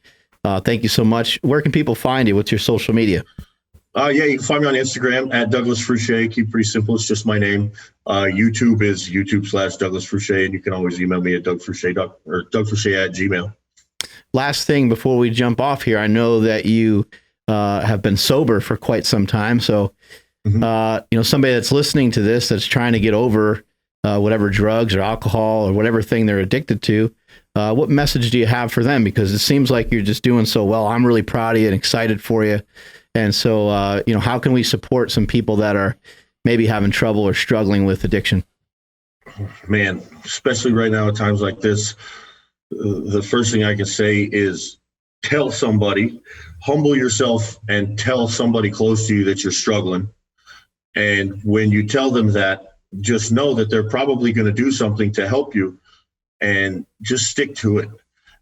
Thank you so much. Where can people find you? What's your social media? You can find me on Instagram at Douglas Fruchey. Keep it pretty simple. It's just my name. YouTube is YouTube/Douglas Fruchey, and you can always email me at dougfruchey@gmail. Last thing before we jump off here, I know that you have been sober for quite some time. So, somebody that's listening to this that's trying to get over whatever drugs or alcohol or whatever thing they're addicted to, what message do you have for them? Because it seems like you're just doing so well. I'm really proud of you and excited for you. And so, how can we support some people that are maybe having trouble or struggling with addiction? Man, especially right now at times like this, the first thing I can say is tell somebody, humble yourself and tell somebody close to you that you're struggling. And when you tell them that, just know that they're probably going to do something to help you, and just stick to it.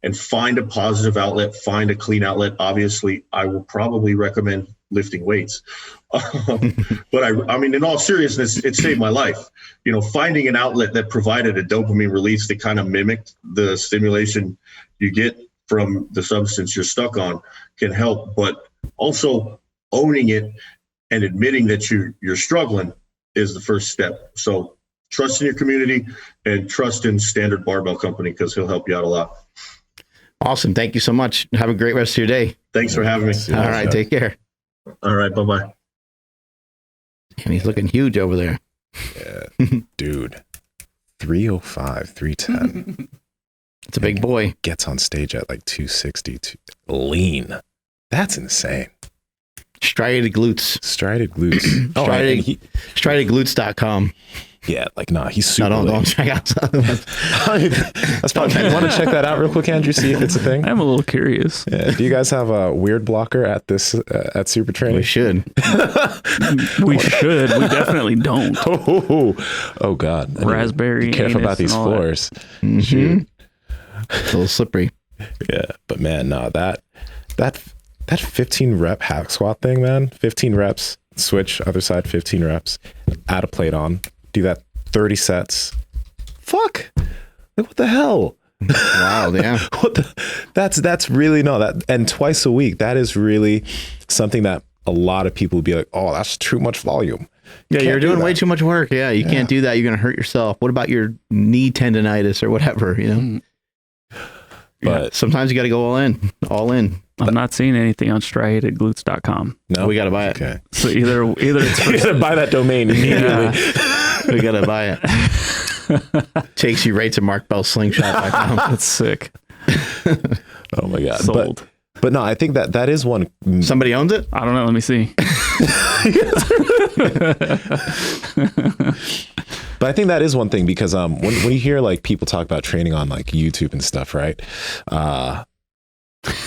And find a positive outlet, find a clean outlet. Obviously, I will probably recommend lifting weights. But I mean, in all seriousness, it saved my life. Finding an outlet that provided a dopamine release that kind of mimicked the stimulation you get from the substance you're stuck on can help. But also owning it and admitting that you're struggling is the first step. So trust in your community and trust in Standard Barbell Company because he'll help you out a lot. Awesome. Thank you so much. Have a great rest of your day. Thanks for having me. All right. Take care. All right. Bye-bye. And he's looking huge over there. Yeah, dude. 305, 310. It's a big boy. Gets on stage at like 260. Lean. That's insane. Striated glutes. Striated glutes. Striatedglutes.com. Yeah, like, nah, he's super No, lean. don't check out some of them. That's probably, you want to check that out real quick, Andrew, see if it's a thing? I'm a little curious. Yeah. Do you guys have a weird blocker at this, at Super Training? We should. We should. We definitely don't. Oh God. I mean, Raspberry. be careful about these floors. Shoot. It's a little slippery. Yeah, but man, no, that 15 rep hack squat thing, man. 15 reps, switch other side, 15 reps, add a plate on, do that 30 sets. Fuck. Like, what the hell? Wow, yeah. That's really and twice a week. That is really something that a lot of people would be like, oh, that's too much volume. Yeah, you're doing way too much work. Yeah, you can't do that. You're going to hurt yourself. What about your knee tendonitis or whatever, you know? But sometimes you got to go all in. I'm not seeing anything on striatedglutes.com. no, We got to buy it. Okay. So either it's You gotta buy that domain immediately. We got to buy it. Takes you right to markbellslingshot.com. that's sick. Oh my God. Sold. But no, I think that is one. Somebody owns it? I don't know. Let me see. But I think that is one thing because when you hear like people talk about training on like YouTube and stuff, right?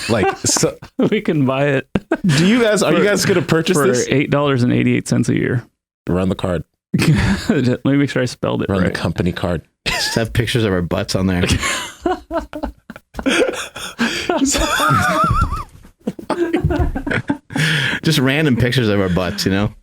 Like, so, We can buy it are you guys gonna purchase for this? $8.88 a year. Run the card. Let me make sure I spelled it Run right. the company card. Just have pictures of our butts on there. Just random pictures of our butts, you know?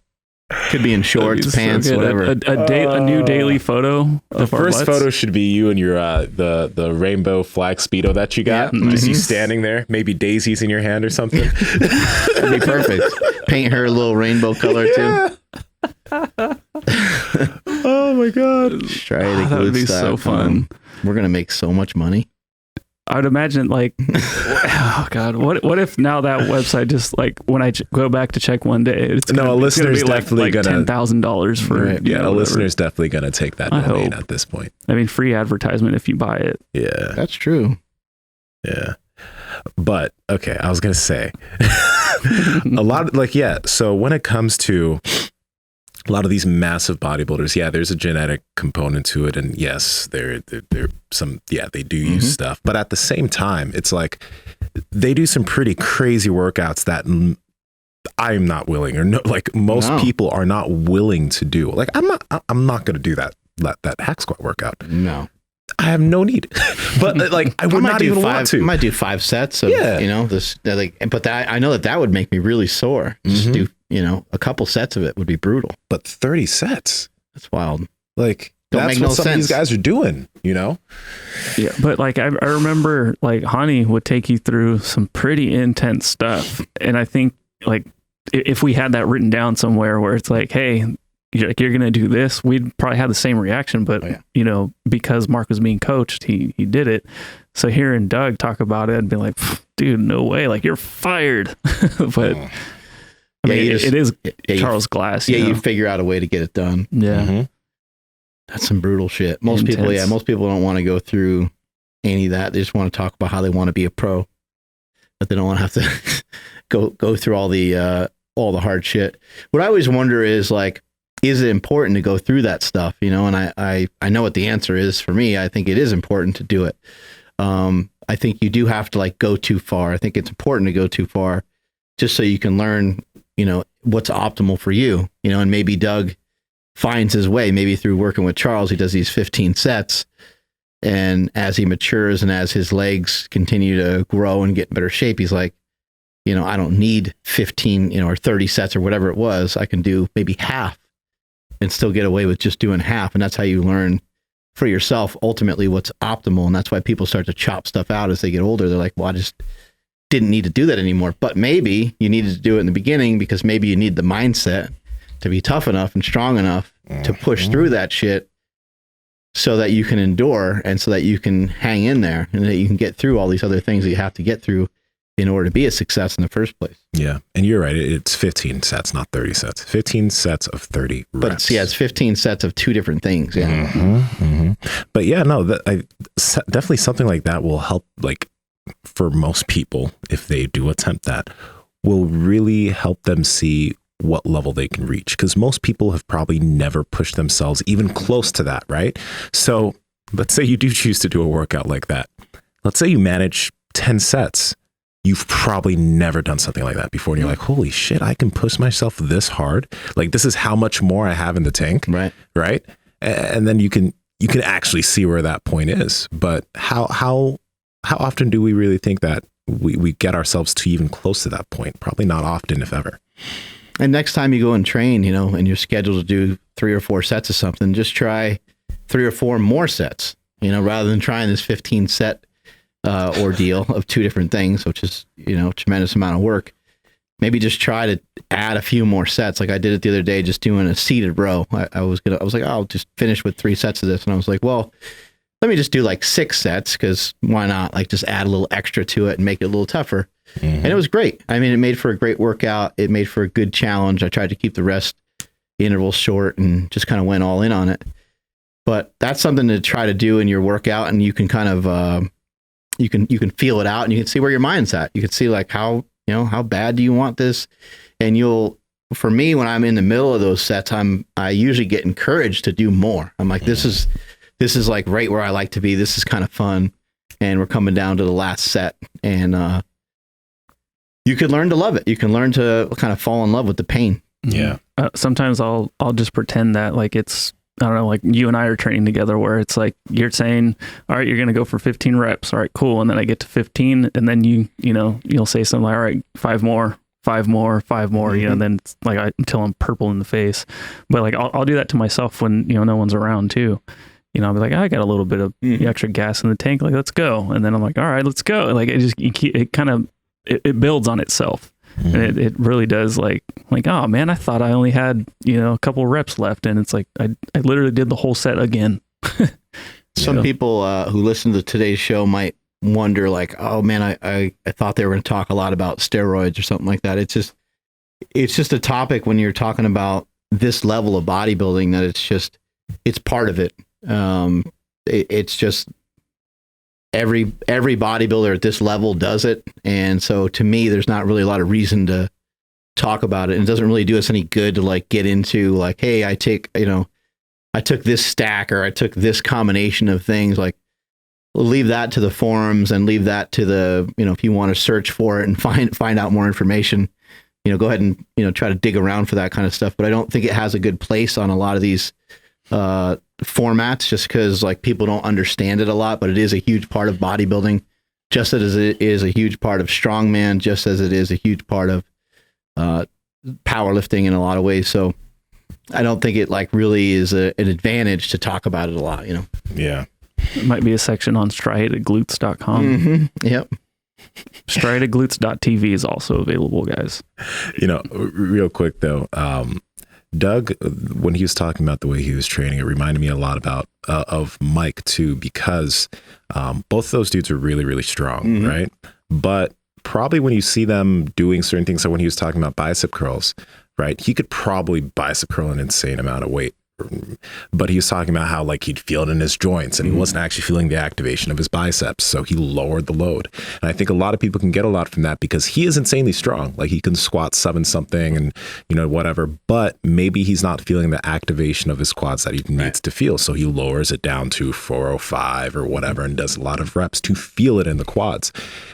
Could be in shorts, So pants, good. whatever. A new daily photo. The first photo should be you and your the rainbow flag Speedo that you got. Yeah. Just you standing there, maybe daisies in your hand or something. That'd be perfect. Paint her a little rainbow color too. Oh my God. That would be so fun. We're gonna make so much money. I would imagine like, oh God, what if now that website just like when I go back to check one day, it's No, a listener's be definitely like gonna $10,000 for Right. Yeah, a whatever. listener's definitely gonna take that I domain hope. at this point. I mean, free advertisement if you buy it. Yeah. That's true. Yeah. But okay, I was gonna say a lot of, like, yeah, so when it comes to a lot of these massive bodybuilders, yeah, there's a genetic component to it, and yes, they're some, yeah, they do use stuff, but at the same time, it's like they do some pretty crazy workouts that I'm not willing, or no, like most people are not willing to do. Like I'm not going to do that hack squat workout. No, I have no need. But like I would not even want to. I might do 5 sets of, you know, this, like, but I know that would make me really sore. Just do, you know, a couple sets of it would be brutal. But 30 sets, that's wild. Like Don't that's make what no some sense. of these guys are doing, you know? Yeah, but like I remember like Hani would take you through some pretty intense stuff, and I think like if we had that written down somewhere where it's like, hey, you're gonna do this, we'd probably have the same reaction. But you know, because Mark was being coached, he did it. So hearing Doug talk about it, I'd be like, dude, no way, like you're fired. But I mean, it is Charles Glass. Yeah, you know? you figure out a way to get it done. Yeah. That's some brutal shit. Most people don't want to go through any of that. They just want to talk about how they want to be a pro, but they don't want to have to go through all the hard shit. What I always wonder is like, is it important to go through that stuff? You know, and I know what the answer is for me. I think it is important to do it. I think you do have to like go too far. I think it's important to go too far just so you can learn, you know, what's optimal for you, you know, and maybe Doug finds his way, maybe through working with Charles, he does these 15 sets. And as he matures and as his legs continue to grow and get in better shape, he's like, you know, I don't need 15, you know, or 30 sets or whatever it was. I can do maybe half and still get away with just doing half. And that's how you learn for yourself, ultimately what's optimal. And that's why people start to chop stuff out as they get older. They're like, well, I just didn't need to do that anymore. But maybe you needed to do it in the beginning because maybe you need the mindset to be tough enough and strong enough to push through that shit so that you can endure and so that you can hang in there and that you can get through all these other things that you have to get through in order to be a success in the first place. Yeah. And you're right. It's 15 sets, not 30 sets. 15 sets of 30 reps. But it's 15 sets of 2 different things. Yeah. But yeah, no, definitely something like that will help, like, for most people, if they do attempt that, will really help them see what level they can reach. Because most people have probably never pushed themselves even close to that, right? So let's say you do choose to do a workout like that. Let's say you manage 10 sets. You've probably never done something like that before. And you're like, holy shit, I can push myself this hard. Like, this is how much more I have in the tank. Right. Right. And then you can actually see where that point is. But how often do we really think that we get ourselves to even close to that point? Probably not often, if ever. And next time you go and train, and you're scheduled to do 3 or 4 sets of something, just try 3 or 4 more sets, rather than trying this 15 set ordeal of 2 different things, which is, a tremendous amount of work. Maybe just try to add a few more sets. Like I did it the other day, just doing a seated row. I was like, I'll just finish with 3 sets of this. And I was like, well, let me just do like 6 sets, because why not? Like, just add a little extra to it and make it a little tougher. And it was great. I mean, it made for a great workout. It made for a good challenge. I tried to keep the rest intervals short and just kind of went all in on it. But that's something to try to do in your workout, and you can kind of you can feel it out, and you can see where your mind's at. You can see like how bad do you want this, and for me, when I'm in the middle of those sets, I usually get encouraged to do more. I'm like, this is like right where I like to be. This is kind of fun, and we're coming down to the last set, and you can learn to love it. You can learn to kind of fall in love with the pain. Yeah. Sometimes I'll just pretend that like it's, I don't know, like you and I are training together, where it's like you're saying, all right, you're going to go for 15 reps. All right, cool. And then I get to 15, and then you'll say something like, all right, 5 more, and then it's like until I'm purple in the face. But like I'll do that to myself when no one's around too. I'll be like, I got a little bit of extra gas in the tank. Like, let's go. And then I'm like, all right, let's go. Like it builds on itself. And it really does, like, oh man, I thought I only had, a couple reps left. And it's like, I literally did the whole set again. Some people who listen to today's show might wonder like, oh man, I thought they were going to talk a lot about steroids or something like that. It's just a topic when you're talking about this level of bodybuilding that it's part of it. It's just every bodybuilder at this level does it. And so to me, there's not really a lot of reason to talk about it. And it doesn't really do us any good to like get into like, hey, I took this stack, or I took this combination of things. Like, we'll leave that to the forums, and leave that to the, if you want to search for it and find out more information, go ahead and, try to dig around for that kind of stuff. But I don't think it has a good place on a lot of these formats, just because like people don't understand it a lot. But it is a huge part of bodybuilding, just as it is a huge part of strongman, just as it is a huge part of powerlifting in a lot of ways. So I don't think it like really is an advantage to talk about it a lot, Yeah. It might be a section on striatedglutes.com. Yep. Striatedglutes.tv is also available, guys. Real quick though, Doug, when he was talking about the way he was training, it reminded me a lot about of Mike too, because both those dudes are really, really strong, right? But probably when you see them doing certain things, so when he was talking about bicep curls, right, he could probably bicep curl an insane amount of weight. But he was talking about how like he'd feel it in his joints, and he wasn't actually feeling the activation of his biceps, so he lowered the load. And I think a lot of people can get a lot from that, because he is insanely strong. Like, he can squat 7 something and whatever, but maybe he's not feeling the activation of his quads that he needs to feel, so he lowers it down to 405 or whatever and does a lot of reps to feel it in the quads.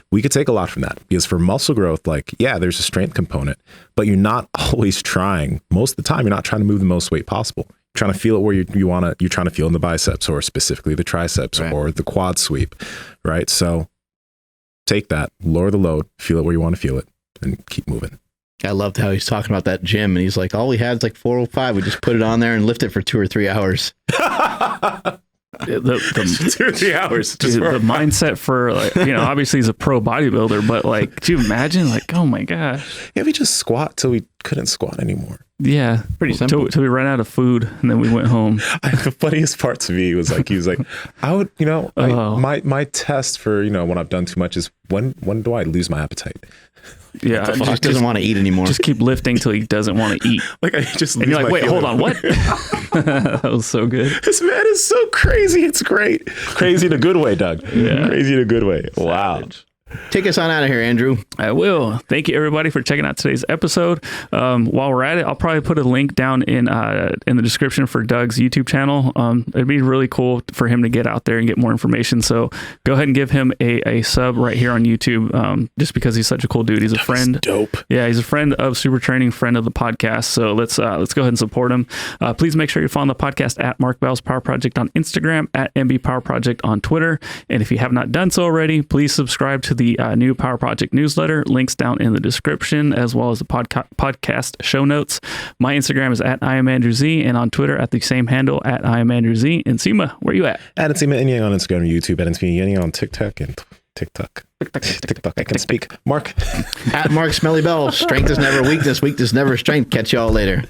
We could take a lot from that, because for muscle growth, like, yeah, there's a strength component, but you're not always trying. Most of the time, you're not trying to move the most weight possible. Trying to feel it where you're trying to feel in the biceps, or specifically the triceps, or the quad sweep, right? So take that, lower the load, feel it where you want to feel it, and keep moving. I loved how he's talking about that gym, and he's like, all we had is like 405. We just put it on there and lift it for 2 or 3 hours. the 2 or 3 hours. Just dude, the mindset for like, obviously he's a pro bodybuilder, but like, could you imagine like, oh my gosh. Yeah, we just squat till we couldn't squat anymore. Yeah. Pretty simple. Till we ran out of food and then we went home. The funniest part to me was like, he was like, I would, my test for, when I've done too much is when do I lose my appetite? Yeah. Just doesn't want to eat anymore. Just keep lifting till he doesn't want to eat. Like I just And you're like, wait, hold on, what? That was so good. This man is so crazy. It's great. Crazy in a good way, Doug. Yeah. Crazy in a good way. Wow. Take us on out of here, Andrew. I will. Thank you, everybody, for checking out today's episode. While we're at it, I'll probably put a link down in the description for Doug's YouTube channel. It'd be really cool for him to get out there and get more information. So go ahead and give him a sub right here on YouTube, just because he's such a cool dude. He's a friend. Dope. Yeah, he's a friend of Super Training, friend of the podcast. So let's go ahead and support him. Please make sure you're following the podcast at Mark Bell's Power Project on Instagram, at MB Power Project on Twitter. And if you have not done so already, please subscribe to the new Power Project newsletter. Links down in the description, as well as the podcast show notes. My Instagram is at IamAndrewZ, and on Twitter at the same handle at IamAndrewZ. And Nsima, where are you at? At Nsima Inyang on Instagram and YouTube. At Nsima Inyang on TikTok and TikTok. I can speak. Mark. At Mark Smelly Bell. Strength is never weakness. Weakness never strength. Catch y'all later.